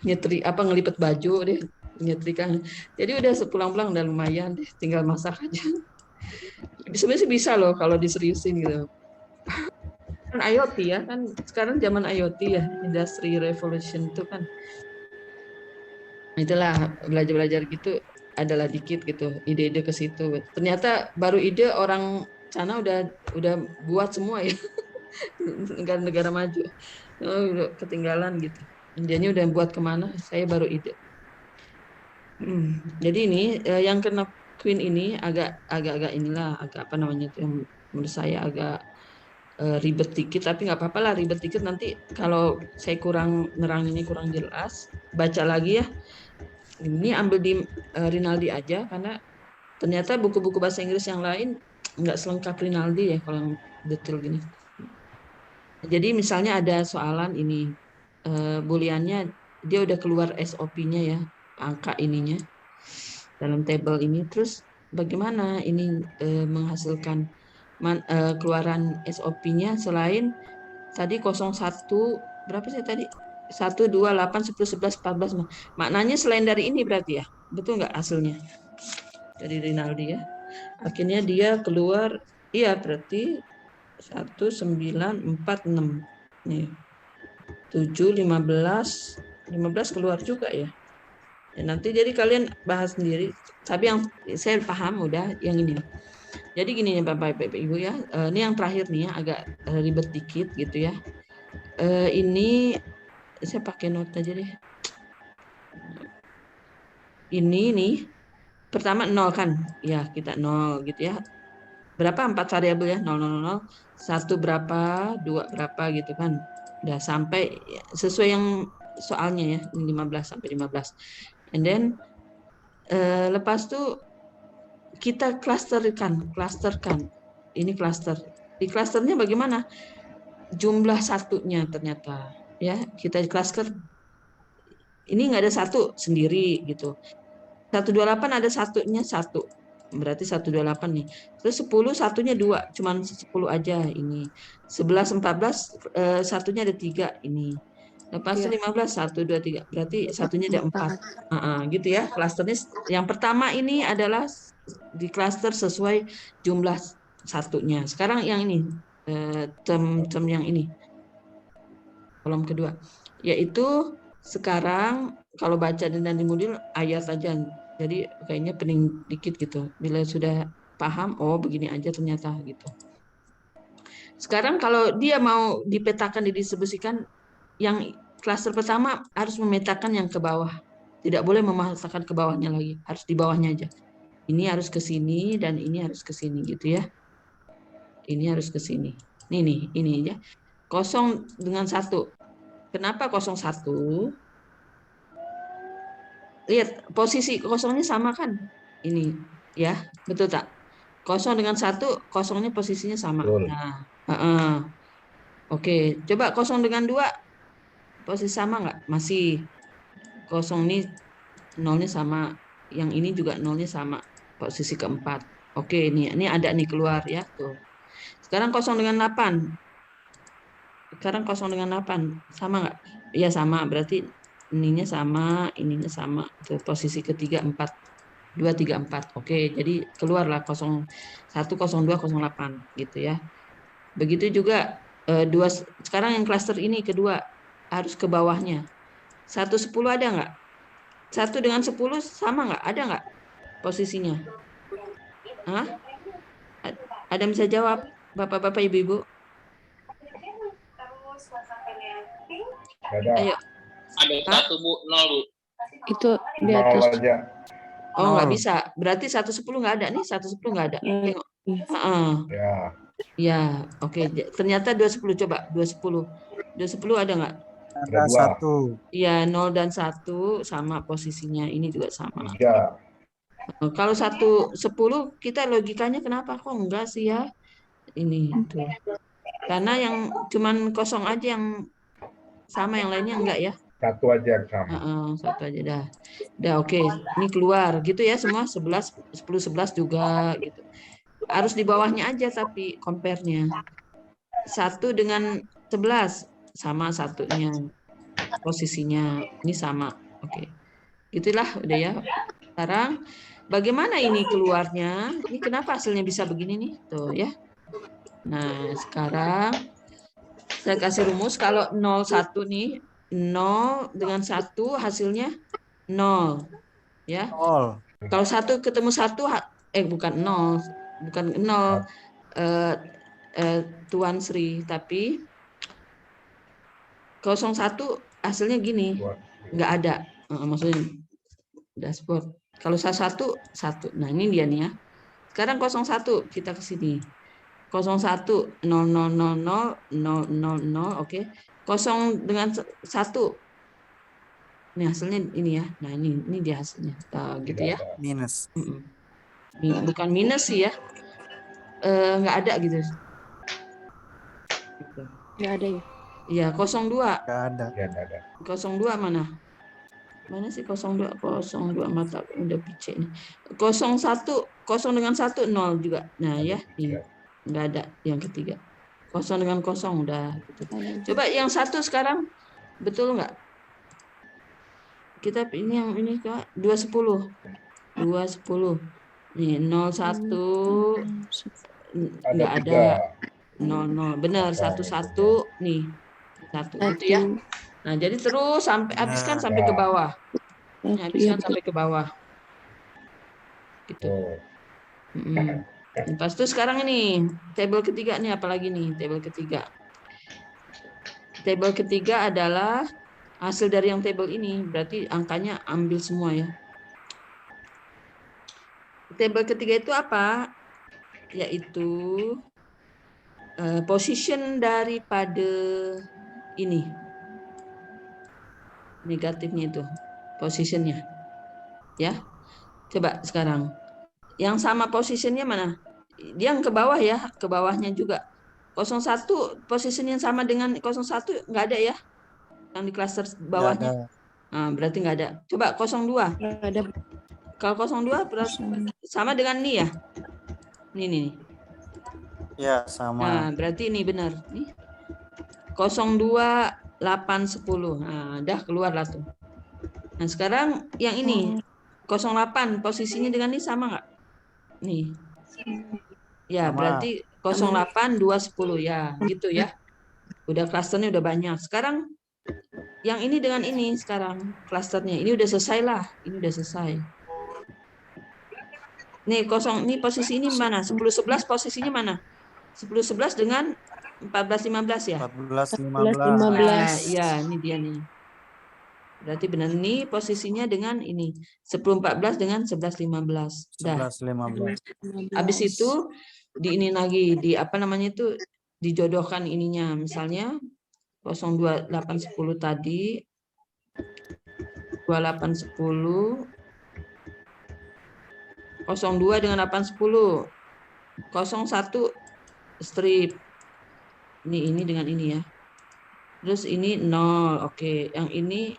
[SPEAKER 1] Nyetri ngelipet baju deh, nyetrika. Jadi udah sepulang-pulang udah lumayan deh, tinggal masak aja. Sebenarnya bisa loh kalau diseriusin gitu. Kan IoT ya kan sekarang zaman IoT ya, industry revolution itu kan. Itulah belajar-belajar gitu adalah dikit gitu, ide-ide ke situ. Ternyata baru ide orang sana udah buat semua ya. Negara-negara maju. Udah ketinggalan gitu. Dianya udah buat kemana, saya baru ide. Jadi ini yang kena Queen ini agak inilah agak apa namanya itu yang menurut saya agak ribet dikit, tapi nggak apa-apa lah ribet dikit, nanti kalau saya kurang nerang ini kurang jelas baca lagi ya. Ini ambil di Rinaldi aja karena ternyata buku-buku bahasa Inggris yang lain nggak selengkap Rinaldi ya kalau yang detail gini. Jadi misalnya ada soalan ini booleannya dia udah keluar SOP-nya ya, angka ininya dalam tabel ini, terus bagaimana ini menghasilkan keluaran SOP-nya selain tadi 01 berapa sih tadi? 1, 2, 8, 10, 11, 14. Maknanya selain dari ini berarti ya? Betul nggak hasilnya? Dari Rinaldi ya. Akhirnya dia keluar, iya berarti 1, 9, 4, 6. Nih. 7, 15 keluar juga ya. Ya, nanti jadi kalian bahas sendiri. Tapi yang saya paham udah yang ini. Jadi gini ya Bapak Ibu ya. Ini yang terakhir nih ya, agak ribet dikit gitu ya. Ini saya pakai note aja deh. Ini nih pertama 0 kan? Ya, kita 0 gitu ya. Berapa 4 variabel ya? 0 0 0 1 berapa, 2 berapa gitu kan. Udah sampai sesuai yang soalnya ya, 15 sampai 15. And then lepas tuh kita klasterkan. Ini klaster. Di klasternya bagaimana? Jumlah satunya ternyata ya, kita klaster. Ini nggak ada satu sendiri gitu. 128 ada satunya 1. Berarti 128 nih. Terus 10 satunya 2, cuman 10 aja ini. 11 14 satunya ada 3 ini. Lepas itu 15 1 2 3. Berarti satunya ada 4. Gitu ya. Klasternya yang pertama ini adalah di klaster sesuai jumlah satunya. Sekarang yang ini term yang ini. Kolom kedua. Yaitu sekarang kalau baca dan di modul ayat aja. Jadi kayaknya pening dikit gitu. Bila sudah paham, oh begini aja ternyata gitu. Sekarang kalau dia mau dipetakan, didistribusikan, yang klaster pertama harus memetakan yang ke bawah. Tidak boleh memasukkan ke bawahnya lagi. Harus di bawahnya aja. Ini harus ke sini dan ini harus ke sini gitu ya. Ini harus ke sini. Ini ya. 0 dengan 1. Kenapa 01? Lihat posisi kosongnya sama kan? Ini ya, betul tak? 0 dengan 1, kosongnya posisinya sama.
[SPEAKER 3] Betul.
[SPEAKER 1] Nah, oke, coba 0 dengan 2 posisi sama nggak? Masih. 0 ini nolnya sama, yang ini juga nolnya sama, posisi keempat. Oke, ini ada nih keluar ya tuh. Sekarang 0 dengan 8. Sekarang 0 dengan 8 sama nggak? Iya sama, berarti ininya sama, ininya sama. Tuh, posisi ketiga 4. 2, 3, 4. Oke, jadi keluarlah 01, 02, 08 gitu ya. Begitu juga sekarang yang klaster ini kedua harus ke bawahnya. 1, 10 ada nggak? 1 dengan 10 sama nggak? Ada nggak posisinya? Hah? Ada yang bisa jawab? Bapak-bapak, ibu-ibu?
[SPEAKER 3] Ada.
[SPEAKER 1] Ayo.
[SPEAKER 2] Ada 1 Bu, 0 Bu.
[SPEAKER 6] Itu di
[SPEAKER 3] 0
[SPEAKER 6] atas.
[SPEAKER 3] aja.
[SPEAKER 1] Oh, nggak bisa. Berarti 110 nggak ada nih. 110 nggak ada. Tengok.
[SPEAKER 3] Ya.
[SPEAKER 1] Ya, oke. Ternyata 210. Coba 210. 210 ada nggak?
[SPEAKER 3] Ada 2.
[SPEAKER 1] Iya, 0 dan 1 sama posisinya. Ini juga sama.
[SPEAKER 3] 3.
[SPEAKER 1] Kalau 110 kita logikanya kenapa kok enggak sih ya? Ini tuh. Karena yang cuman kosong aja yang sama, yang lainnya enggak ya.
[SPEAKER 3] 1 aja yang sama.
[SPEAKER 1] 1 aja dah. Dah oke. Ini keluar gitu ya semua 11, 10, 11 juga gitu. Harus di bawahnya aja tapi compare-nya. 1 dengan 11 sama satunya. Posisinya ini sama. Oke. Gitulah udah ya. Sekarang bagaimana ini keluarnya? Ini kenapa hasilnya bisa begini nih? Tuh ya. Nah, sekarang saya kasih rumus kalau 01 nih, 0 dengan 1 hasilnya 0. Ya.
[SPEAKER 7] 0.
[SPEAKER 1] Kalau 1 ketemu 1 bukan 0, bukan 0 Tuan Sri, tapi 01 hasilnya gini. Nggak ada. Maksudnya dashboard. Kalau 1 1. Nah, ini dia nih ya. Sekarang 01 kita ke sini. 01 0 0 0 0 0 0 oke. 0 dengan 1. Ini hasilnya ini ya. Nah, ini dia hasilnya. Gitu ya.
[SPEAKER 7] Minus.
[SPEAKER 1] Bukan minus sih ya. Nggak ada gitu.
[SPEAKER 6] Nggak ada ya?
[SPEAKER 1] Iya, 02.
[SPEAKER 7] Nggak ada.
[SPEAKER 3] Ya, ada.
[SPEAKER 1] 02 mana? Mana sih 02? 02 mata udah picek nih. 01 0 dengan 1 0 juga. Nah, ya, ini. Nggak ada yang ketiga. Kosong dengan kosong udah. Gitu.
[SPEAKER 6] Ada.
[SPEAKER 1] Coba yang satu sekarang betul nggak? Kita ini yang ini Kak 210. 210. Nih 01 nggak ada 00. Benar 11 nih. 1 gitu ya. Nah, jadi terus sampai habiskan sampai ke bawah. Ini habiskan sampai ke bawah. Gitu. Pas itu sekarang ini tabel ketiga nih apalagi nih tabel ketiga. Tabel ketiga adalah hasil dari yang tabel ini, berarti angkanya ambil semua ya. Tabel ketiga itu apa? Yaitu position daripada ini. Negatifnya itu, positionnya. Ya. Coba sekarang. Yang sama positionnya mana? Dia yang ke bawah ya, ke bawahnya juga. 01 posisi yang sama dengan 01 nggak ada ya? Yang di klaster bawahnya. Nah, berarti nggak ada. Coba 02.
[SPEAKER 6] Ada.
[SPEAKER 1] Kalau 02 sama dengan ini ya? Ini nih.
[SPEAKER 7] Ya, sama.
[SPEAKER 1] Nah, berarti ini benar. Nih. 02 8 10. Nah, dah keluar lah tuh. Nah, sekarang yang ini 08 posisinya dengan ini sama nggak? Nih. Ya,
[SPEAKER 7] sama.
[SPEAKER 1] berarti 08 2 10 ya, gitu ya. Udah klasternya udah banyak. Sekarang yang ini dengan ini sekarang klasternya ini udah selesai lah. Ini udah selesai. Nih ini posisi ini mana? 10 11 posisinya mana? 10 11 dengan 14 15 ya?
[SPEAKER 7] 14
[SPEAKER 6] 15.
[SPEAKER 1] Ya, ini dia nih. Berarti benar nih posisinya dengan ini 10 14 dengan 11 15.
[SPEAKER 7] 11 15.
[SPEAKER 1] Habis itu di ini lagi di apa namanya itu dijodohkan ininya misalnya 02 8 10 tadi 28 10 02 dengan 8 10 01 strip ini dengan ini ya. Terus ini 0. Oke, yang ini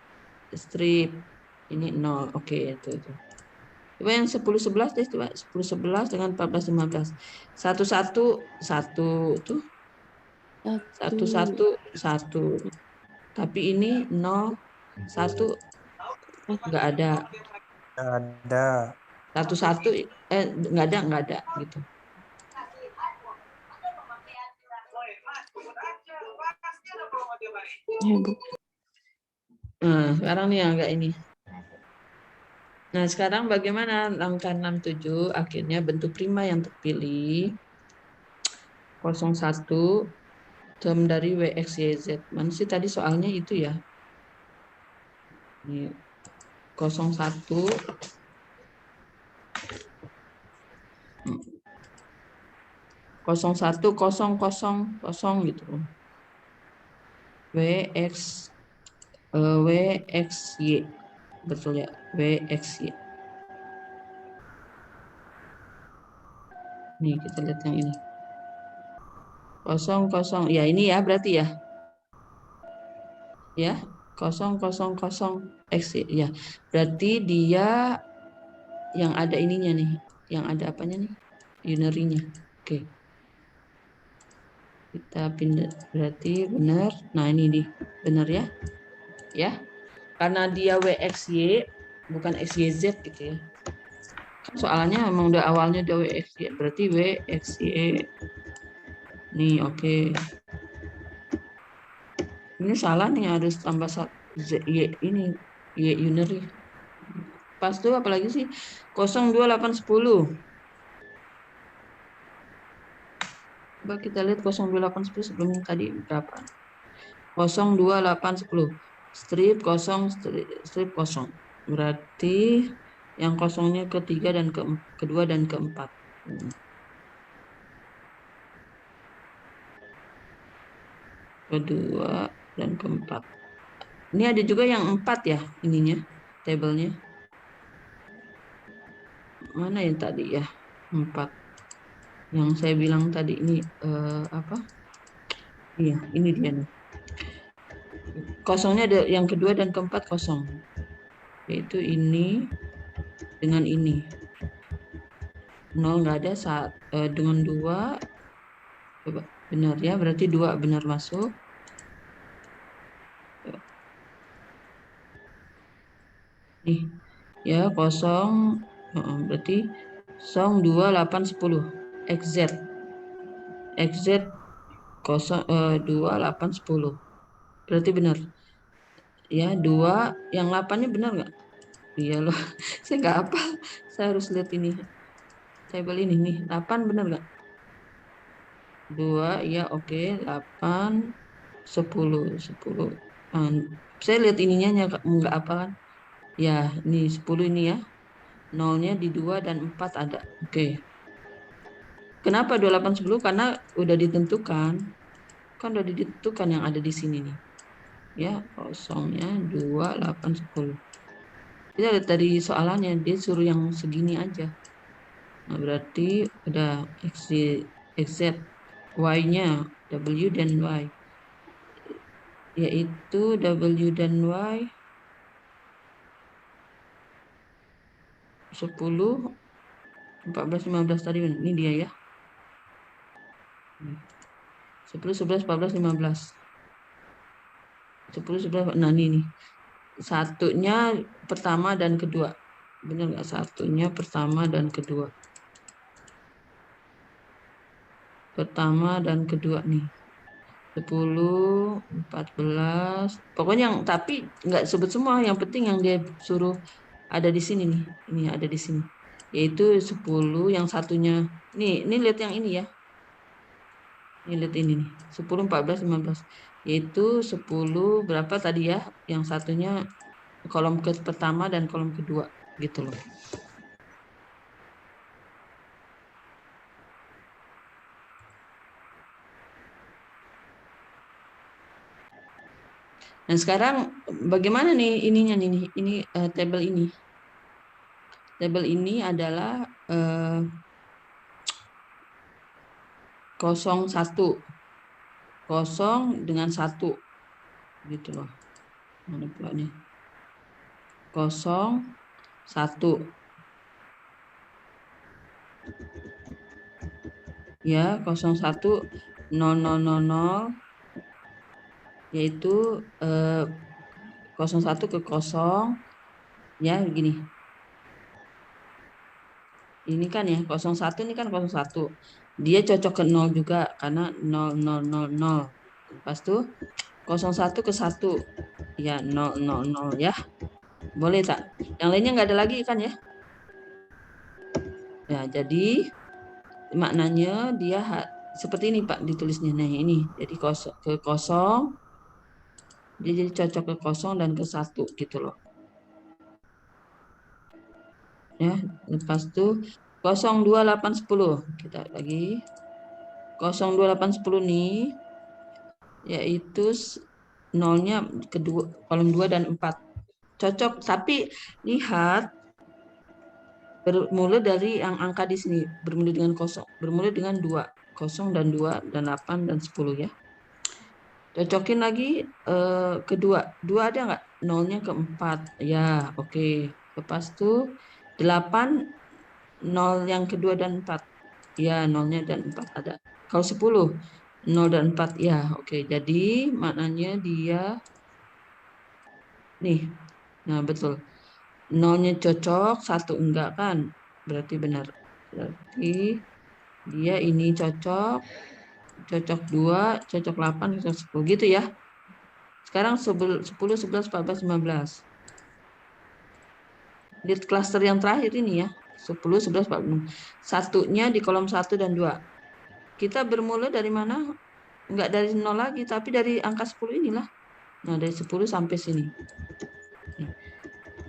[SPEAKER 1] strip ini 0. Oke, itu. Coba yang 10 11 deh coba 10 11 dengan 14 15. 1 1 1 tuh. 1 1 1. Tapi ini 0 1 enggak ada.
[SPEAKER 7] Enggak ada.
[SPEAKER 1] 1 1 enggak ada gitu.
[SPEAKER 6] Ya, Bu.
[SPEAKER 1] Nah, sekarang nih agak ini. Nah, sekarang bagaimana langkah 67 akhirnya bentuk prima yang terpilih 01 term dari WXYZ. Mana sih tadi soalnya itu ya? Ini 01 01 000 gitu. WXY. Betul ya, WXY. Nih kita lihat yang ini. 00 ya ini ya berarti ya. Ya, 000 X ya. Berarti dia yang ada ininya nih, yang ada apanya nih? Unary-nya. Oke. Kita pindah berarti benar. Nah, ini nih, benar ya. Ya. Karena dia WXY bukan XYZ gitu ya. Soalnya memang udah awalnya udah WXY, berarti WXY. Nih, oke. Ini salah nih harus tambah Y ini Y unary. Pas tuh apalagi sih 02810. Coba kita lihat 02810 sebelum yang tadi berapa? 02810 strip 0 strip 0. Berarti yang kosongnya ketiga dan kedua dan keempat. Kedua dan keempat. Ini ada juga yang 4 ya ininya tabelnya. Mana yang tadi ya 4 yang saya bilang tadi ini apa? Iya ini dia nih. Kosongnya ada yang kedua dan keempat kosong. Yaitu ini dengan ini. 0 nggak ada saat dengan 2 coba Benar ya, berarti 2 benar masuk. Nih, ya 0, berarti 0, 2, 8, 10. XZ 2, 8, 10. Berarti benar. Ya, 2, yang 8-nya benar nggak? Iya loh, saya nggak apa. Saya harus lihat ini. Tabel ini nih, 8 benar nggak? 2, ya oke, 8, 10, 10. Saya lihat ininya nggak apa kan? Ya, ini 10 ini ya. Nolnya di 2 dan 4 ada. Oke. Kenapa 28, 10? Karena udah ditentukan. Kan udah ditentukan yang ada di sini nih. Ya, kosongnya 2, 8, 10. Kita lihat dari soalannya, dia suruh yang segini aja. Nah, berarti udah XZ, Y-nya, W dan Y. Yaitu W dan Y 10, 14, 15 tadi. Ini dia ya. 10, 11, 14, 15. 10, 11, nah ini nih. Satunya pertama dan kedua. Benar nggak? Satunya pertama dan kedua. Pertama dan kedua nih. 10, 14. Pokoknya yang, tapi nggak sebut semua. Yang penting yang dia suruh ada di sini nih. Ini ada di sini. Yaitu 10, yang satunya. Ini lihat yang ini ya. Ini lihat ini nih. 10, 14, 15. Yaitu 10 berapa tadi ya? Yang satunya kolom pertama dan kolom kedua gitu loh. Nah, sekarang bagaimana nih ininya nih? Ini tabel ini. Tabel ini adalah 01. 0 dengan 1. Gitu loh. Mana pula nih? 0, 1. Ya, 01, 0, 0, 0, 0. Yaitu 01 ke 0. Ya, begini. Ini kan ya, 01 ini kan 01. Dia cocok ke 0 juga karena 0, 0, 0, 0. Lepas itu 01 ke 1. Ya, 0, 0, 0 ya. Boleh tak? Yang lainnya nggak ada lagi kan ya? Ya, jadi maknanya dia seperti ini Pak ditulisnya. Nah, ini. Jadi ke 0. Dia jadi cocok ke 0 dan ke 1 gitu loh. Ya, lepas itu 0, 2, 8, 10. Kita lagi 0, 2, 8, 10 nih, yaitu nolnya kedua, kolom 2 dan 4. Cocok, tapi lihat bermula dari yang angka di sini, bermula dengan 0, bermula dengan 2, 0 dan 2 dan 8 dan 10 ya. Cocokin lagi kedua, 2 ada nggak? Nolnya ke 4, ya oke. Lepas itu 8, 0 yang kedua dan 4. Ya, nolnya dan 4 ada. Kalau 10, 0 dan 4. Ya, oke. Jadi, maknanya dia nih. Nah, betul. Nolnya cocok, 1 enggak kan? Berarti benar. Berarti dia ini cocok 2, cocok 8, cocok 10. Gitu ya. Sekarang 10, 11, 14, 15. Lihat klaster yang terakhir ini ya. 10, 11, 14. Satunya di kolom 1 dan 2. Kita bermula dari mana? Enggak dari 0 lagi, tapi dari angka 10 inilah. Nah, dari 10 sampai sini.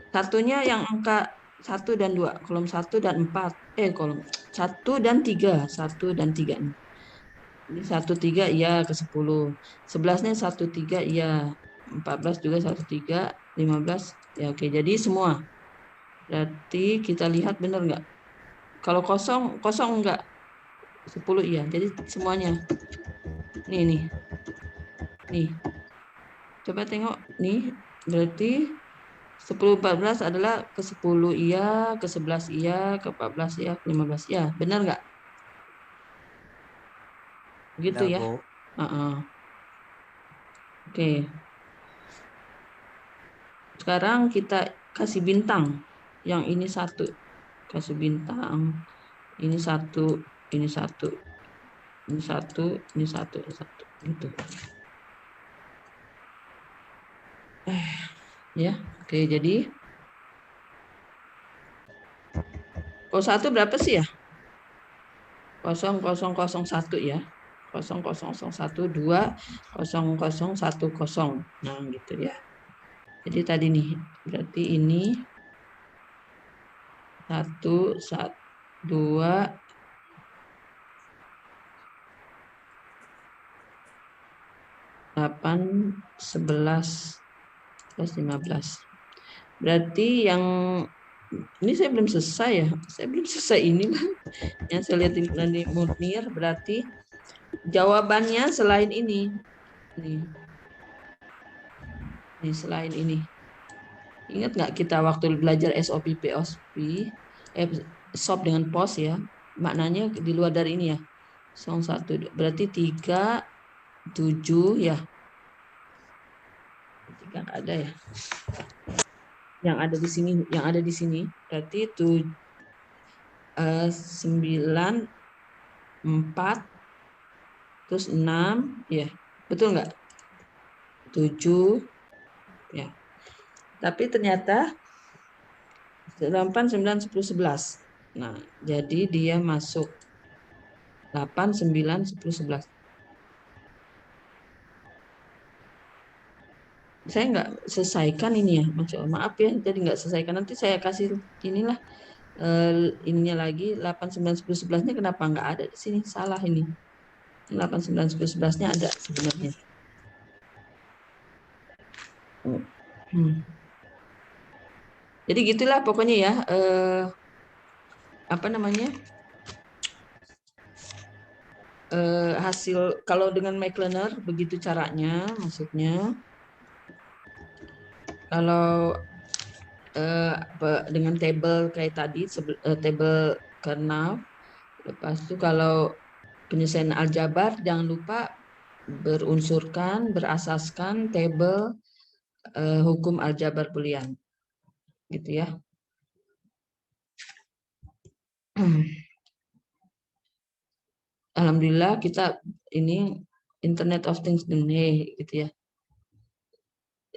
[SPEAKER 1] Satunya yang angka 1 dan 2. Kolom 1 dan 4. Kolom 1 dan 3. 1 dan 3. Ini 1, 3, iya ke 10. 11-nya 1, 3, iya. 14 juga 1, 3. 15, ya oke. Jadi semua. Berarti kita lihat benar nggak? Kalau kosong enggak. 10 iya. Jadi semuanya. Nih. Coba tengok nih. Berarti 10, 14 adalah ke 10 iya, ke 11 iya, ke 14 iya, ke 15 iya. Benar nggak? gitu
[SPEAKER 7] Udah,
[SPEAKER 1] ya.
[SPEAKER 7] Bu.
[SPEAKER 1] Oke. Sekarang kita kasih bintang. Yang ini 1. Kasih bintang. Ini 1, ini 1. Ini 1, ini 1, ini 1. Gitu. Ya, oke, jadi kos 1 berapa sih ya? 0001 ya. 0001 2 0010. Nah, gitu ya. Jadi tadi nih, berarti ini 1 2 8 11 15. Berarti yang ini saya belum selesai ya. Saya belum selesai ini lah. Yang saya lihat di Munir berarti jawabannya selain ini. Nih selain ini. Ingat nggak kita waktu belajar SOP POSP, SOP dengan POS ya, maknanya di luar dari ini ya. 1 berarti 3 7 ya. 3 nggak ada ya. Yang ada di sini berarti 9 4 terus 6 ya. Betul nggak? 7 ya. Tapi ternyata 8 9 10 11. Nah, jadi dia masuk 8 9 10 11. Saya nggak selesaikan ini ya, maaf ya, jadi nggak selesaikan. Nanti saya kasih inilah ininya lagi 8 9 10 11-nya kenapa nggak ada di sini? Salah ini. 8 9 10 11-nya ada sebenarnya. Jadi gitulah pokoknya ya, apa namanya, hasil kalau dengan MyCleaner begitu caranya, maksudnya kalau dengan table kayak tadi, table kernel, lepas itu kalau penyelesaian aljabar jangan lupa berunsurkan, berasaskan table hukum aljabar Boolean, gitu ya. Alhamdulillah kita ini Internet of Things ini gitu ya.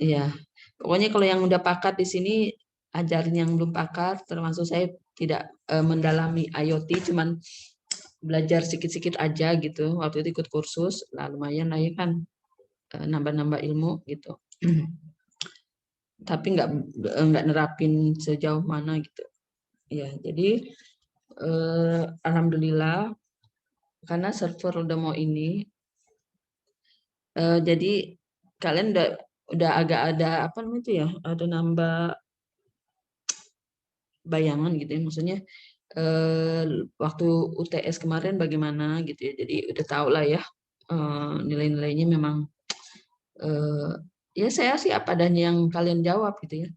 [SPEAKER 1] Iya, pokoknya kalau yang udah pakar di sini ajarin yang belum pakar, termasuk saya tidak mendalami IoT, cuman belajar sedikit-sedikit aja gitu. Waktu itu ikut kursus, lah lumayan lah ya kan, nambah-nambah ilmu gitu. Tapi nggak nerapin sejauh mana gitu. Ya, jadi alhamdulillah karena server udah mau ini, jadi kalian udah agak ada apa namanya itu ya, ada nambah bayangan gitu ya, maksudnya waktu UTS kemarin bagaimana gitu ya, jadi udah tahu lah ya nilai-nilainya memang ya saya sih apa adanya yang kalian jawab gitu ya,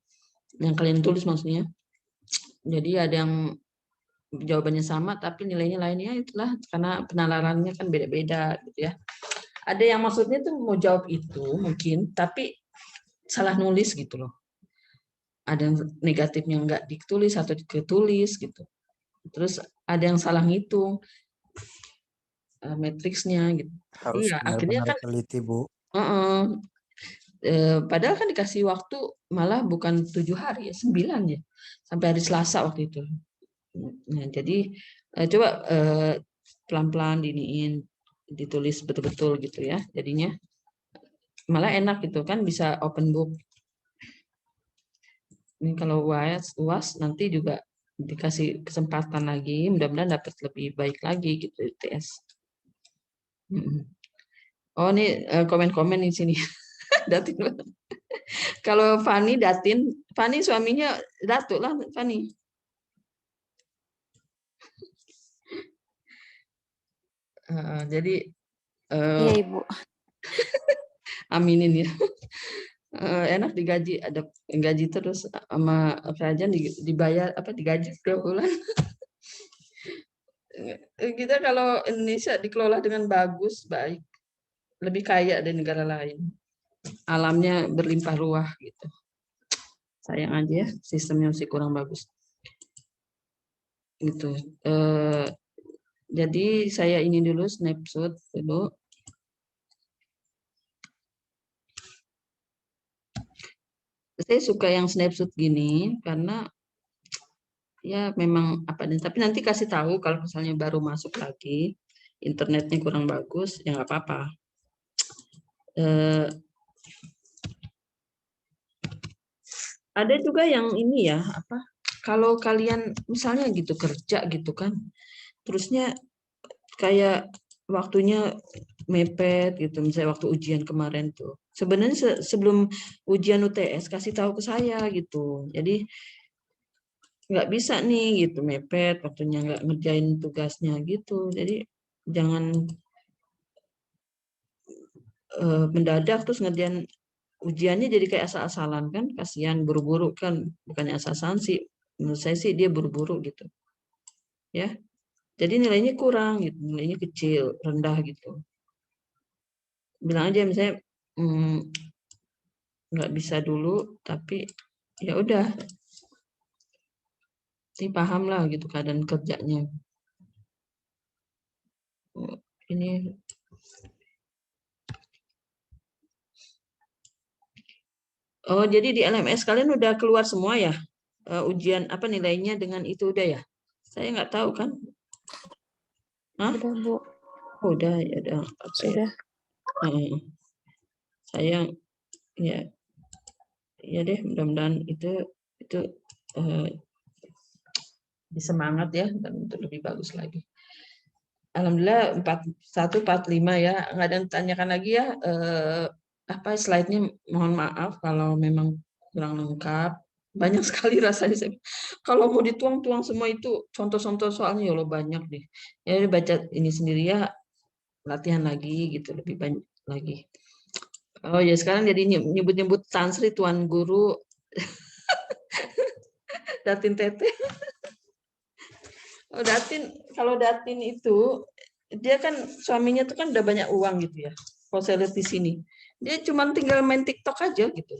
[SPEAKER 1] yang kalian tulis maksudnya. Jadi ada yang jawabannya sama tapi nilainya lainnya, itulah karena penalarannya kan beda-beda gitu ya. Ada yang maksudnya tuh mau jawab itu mungkin tapi salah nulis gitu loh. Ada yang negatifnya nggak ditulis atau ditulis gitu. Terus ada yang salah ngitung matriksnya gitu.
[SPEAKER 7] Harus
[SPEAKER 1] Iya, akhirnya
[SPEAKER 7] benar-benar
[SPEAKER 1] kan
[SPEAKER 7] teliti, Bu.
[SPEAKER 1] padahal kan dikasih waktu malah bukan 7 hari ya, 9 ya. Sampai hari Selasa waktu itu. Nah, jadi coba pelan-pelan diniin, ditulis betul-betul gitu ya. Jadinya malah enak gitu kan, bisa open book. Ini kalau UAS nanti juga dikasih kesempatan lagi, mudah-mudahan dapat lebih baik lagi gitu UTS. Oh, ini komen-komen di sini. Datin. Kalau Fani Datin, Fani suaminya Datuk lah, Fani. Jadi
[SPEAKER 6] Iya, Ibu.
[SPEAKER 1] aminin ya. Enak digaji, ada gaji terus sama kerajaan dibayar apa digaji setiap bulan. kita kalau Indonesia dikelola dengan bagus, baik, lebih kaya dari negara lain. Alamnya berlimpah ruah gitu. Sayang aja ya, sistemnya masih kurang bagus. Gitu. Jadi saya ini dulu snapshot dulu. Saya suka yang snapshot gini karena ya memang apa nih, tapi nanti kasih tahu kalau misalnya baru masuk lagi internetnya kurang bagus ya nggak apa-apa. Ada juga yang ini ya, apa, kalau kalian misalnya gitu kerja gitu kan, terusnya kayak waktunya mepet gitu, misalnya waktu ujian kemarin tuh. Sebenarnya sebelum ujian UTS kasih tahu ke saya gitu. Jadi nggak bisa nih gitu, mepet waktunya, nggak ngerjain tugasnya gitu. Jadi jangan mendadak terus ngerjain ujiannya jadi kayak asal-asalan kan, kasihan, buru-buru kan, bukannya asal-asalan sih, menurut saya sih dia buru-buru gitu ya, jadi nilainya kurang gitu, nilainya kecil, rendah gitu. Bilang aja misalnya nggak bisa dulu, tapi ya udah, sih paham lah gitu keadaan kerjanya. Ini oh, jadi di LMS kalian udah keluar semua ya? Ujian apa nilainya dengan itu udah ya? Saya nggak tahu kan? Hah?
[SPEAKER 6] Udah, Bu.
[SPEAKER 1] Oh, udah ya udah. Okay.
[SPEAKER 6] Sudah.
[SPEAKER 1] Saya ya deh, mudah-mudahan itu semangat ya dan untuk lebih bagus lagi. Alhamdulillah 4145 ya. Nggak ada yang tanyakan lagi ya. Apa slide-nya, mohon maaf kalau memang kurang lengkap. Banyak sekali rasanya. Kalau mau dituang-tuang semua itu contoh-contoh soalnya ya Allah banyak deh. Ya udah baca ini sendiri ya, latihan lagi gitu, lebih banyak lagi. Oh ya, sekarang jadi nyebut-nyebut Tan Sri, Tuan Guru, Datin Tete. Oh, Datin, kalau Datin itu dia kan suaminya tuh kan udah banyak uang gitu ya. Kalau saya lihat di sini, dia cuma tinggal main TikTok aja gitu.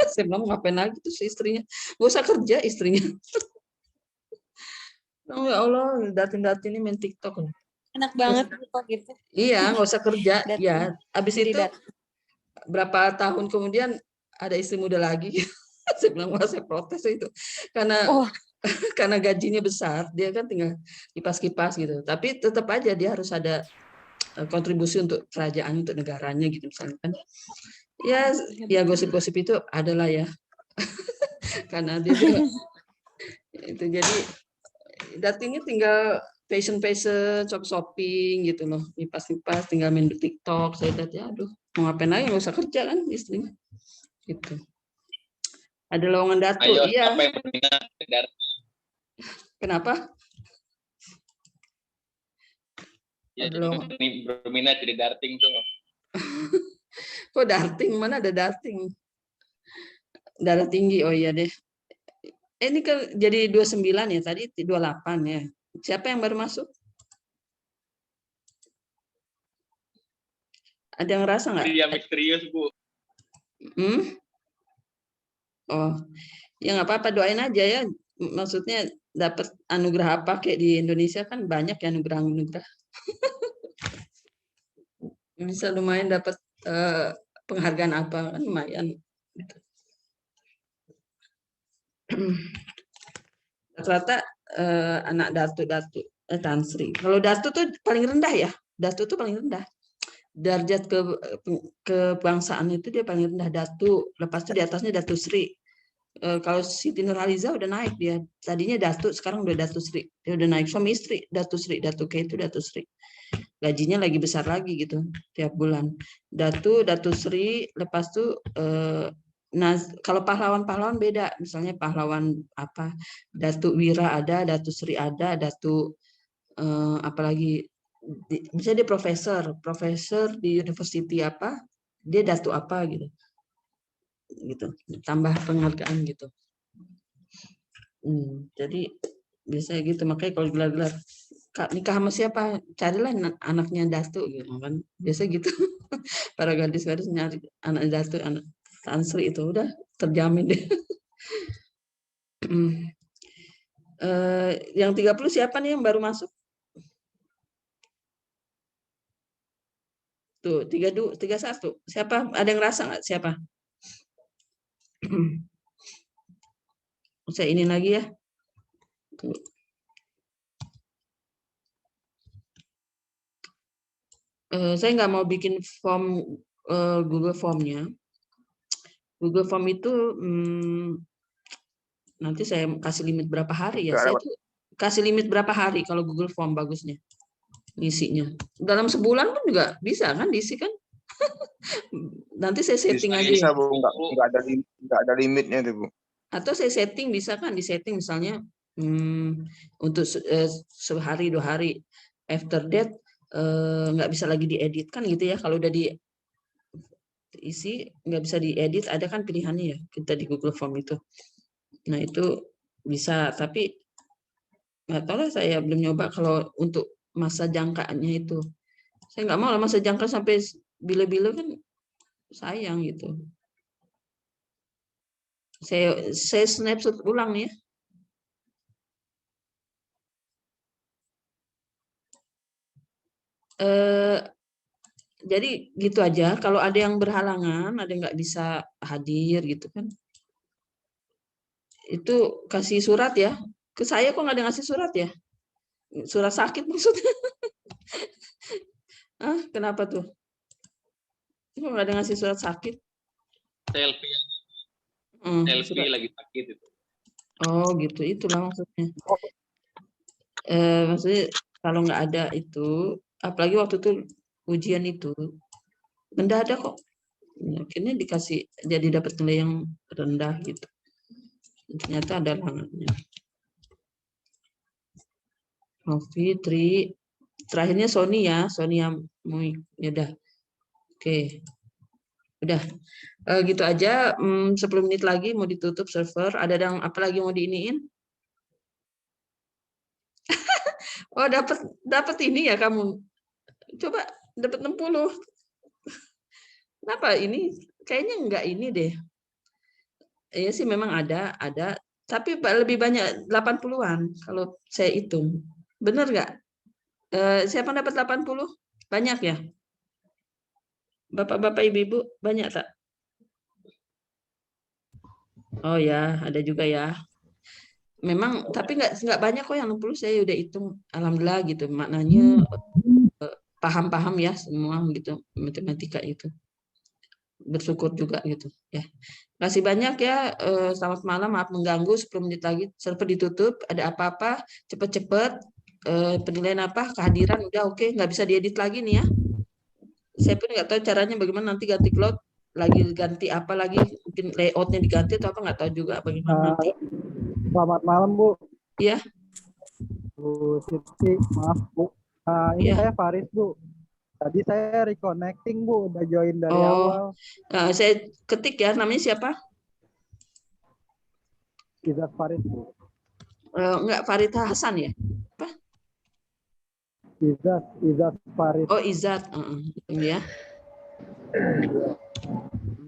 [SPEAKER 1] Saya bilang ngapain lagi tuh si istrinya? Gak usah kerja istrinya. Oh ya Allah, Datin ini main TikTok.
[SPEAKER 6] Enak banget TikTok gitu.
[SPEAKER 1] Iya, nggak usah kerja. Ya, abis itu berapa tahun kemudian ada istri muda lagi. Saya bilang wah, saya protes itu karena gajinya besar, dia kan tinggal kipas-kipas gitu. Tapi tetap aja dia harus ada kontribusi untuk kerajaan, untuk negaranya gitu misalnya kan. Ya gosip-gosip itu adalah ya. Karena dia juga itu, jadi Datinnya tinggal fashion, shopping gitu loh, kipas-kipas, tinggal main di TikTok. Saya lihat ya, aduh, mau ngapain lagi, nggak usah kerja kan istrinya gitu. Ada lowongan Datu.
[SPEAKER 2] Ayo,
[SPEAKER 1] iya.
[SPEAKER 2] Apa yang berminat?
[SPEAKER 1] Kenapa?
[SPEAKER 2] Ya, berminat jadi darting tuh.
[SPEAKER 1] Kok darting? Mana ada darting? Darah tinggi, oh iya deh. Ini kan jadi 29 ya, tadi 28 ya. Siapa yang baru masuk? Ada yang ngerasa nggak?
[SPEAKER 2] Dia misterius, Bu.
[SPEAKER 1] Oh, ya nggak apa-apa, doain aja ya. Maksudnya dapat anugerah apa kayak di Indonesia kan banyak ya anugerah-anugerah. Bisa lumayan dapat penghargaan apa kan lumayan. Rata-rata anak Datu Tan Sri. Kalau Datu tuh paling rendah ya. Datu tuh paling rendah. Derajat kebangsaan itu dia paling rendah, Datu. Lepas itu di atasnya Datu Sri. Kalau Siti Nurhaliza udah naik dia. Tadinya Datu, sekarang udah Datu Sri. Dia udah naik suami istri, Datu Sri, Datu K itu Datu Sri. Gajinya lagi besar lagi gitu tiap bulan. Datu Sri, lepas itu nah kalau pahlawan beda. Misalnya pahlawan apa? Datu Wira ada, Datu Sri ada, Datu apalagi bisa dia profesor di university apa, dia Datu apa gitu tambah penghargaan gitu. Jadi biasanya gitu, makanya kalau gelar-gelar nikah sama siapa? Carilah anaknya Datu gitu kan. Biasa gitu. Para gadis-gadis nyari anak Datu, anak Tan Sri itu udah terjamin deh. Yang 30 siapa nih yang baru masuk? Tuh, 32, 31. Siapa? Ada yang rasa nggak siapa? Saya ini lagi ya. Tuh. Saya nggak mau bikin form Google Form-nya. Google Form itu nanti saya kasih limit berapa hari ya. Saya tuh kasih limit berapa hari kalau Google Form bagusnya ngisinya. Dalam sebulan pun juga bisa kan diisi kan? Nanti saya setting aja.
[SPEAKER 8] Bisa Bu, nggak ada limitnya tuh Bu.
[SPEAKER 1] Atau saya setting bisa kan di setting misalnya untuk sehari 2 hari after that nggak bisa lagi diedit kan gitu ya. Kalau udah diisi nggak bisa diedit, ada kan pilihannya ya kita di Google Form itu. Nah itu bisa, tapi nggak tahu lah, saya belum nyoba kalau untuk masa jangkanya itu. Saya nggak mau lah masa jangka sampai bila-bila kan sayang gitu. Saya snapshot ulang nih ya. Jadi gitu aja. Kalau ada yang berhalangan, ada yang nggak bisa hadir gitu kan, itu kasih surat ya. Ke saya kok nggak ada ngasih surat ya? Surat sakit maksudnya. Kenapa tuh? Kok nggak ada ngasih surat sakit?
[SPEAKER 2] Selfie lagi sakit itu.
[SPEAKER 1] Oh gitu, itulah maksudnya. Maksudnya kalau nggak ada itu, apalagi waktu itu ujian itu mendadak kok, akhirnya dikasih jadi dapat nilai yang rendah gitu. Ternyata ada halangannya. Novi, Tri, terakhirnya Sony ya, Sony yang mau ya udah. Oke, udah gitu aja. 10 menit lagi mau ditutup server. Ada yang apa lagi mau diiniin? Oh dapat ini ya kamu. Coba dapat 60. Kenapa ini? Kayaknya enggak ini deh. Iya sih memang ada, tapi lebih banyak 80-an kalau saya hitung. Benar nggak? Siapa dapat 80? Banyak ya? Bapak-bapak, ibu-ibu banyak tak? Oh ya, ada juga ya. Memang tapi nggak banyak kok yang 60, saya udah hitung. Alhamdulillah gitu. Maknanya paham-paham ya semua gitu matematika itu. Bersyukur juga gitu ya. Terima kasih banyak ya. Selamat malam, maaf mengganggu. 10 menit lagi server ditutup. Ada apa-apa cepet-cepet, penilaian apa, kehadiran udah oke, nggak bisa diedit lagi nih ya. Saya pun nggak tahu caranya bagaimana, nanti ganti cloud lagi, ganti apa lagi, mungkin layoutnya diganti atau apa, nggak tahu juga bagaimana nanti.
[SPEAKER 9] Selamat malam Bu.
[SPEAKER 1] Iya.
[SPEAKER 9] Bu Siti, maaf Bu. Ini saya Faris Bu. Tadi saya reconnecting Bu, udah join dari awal.
[SPEAKER 1] Saya ketik ya, namanya siapa?
[SPEAKER 9] Izat Faris Bu.
[SPEAKER 1] Enggak, Farid Hasan ya? Apa?
[SPEAKER 9] Izat Faris.
[SPEAKER 1] Oh Izat, ya.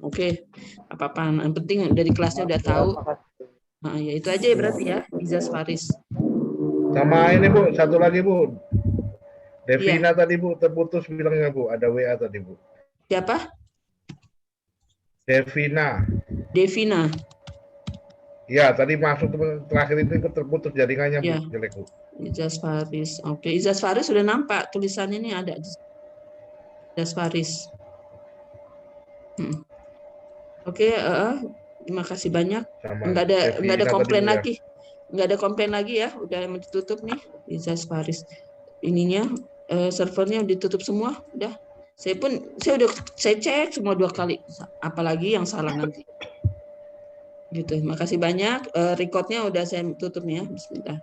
[SPEAKER 1] Oke, apa-apa. Yang penting dari kelasnya udah tahu. Nah, ya itu aja ya berarti ya, Izat Faris.
[SPEAKER 3] Sama ini Bu, satu lagi Bu. Devina tadi Bu terputus bilangnya Bu, ada WA tadi Bu.
[SPEAKER 1] Siapa?
[SPEAKER 3] Devina. Ya, tadi masuk terakhir itu terputus jaringannya Bu, jelek Bu.
[SPEAKER 1] Izas Faris. Oke, Izas Faris sudah nampak tulisannya ini ada. Izas Faris. Oke, terima kasih banyak. Enggak ada komplain lagi. Enggak ada komplain lagi ya, udah ditutup nih Izas Faris. Ininya servernya ditutup semua, udah. Saya cek semua 2 kali, apalagi yang salah nanti. Gitu. Makasih banyak. Recordnya udah saya tutup nih ya. Bismillah.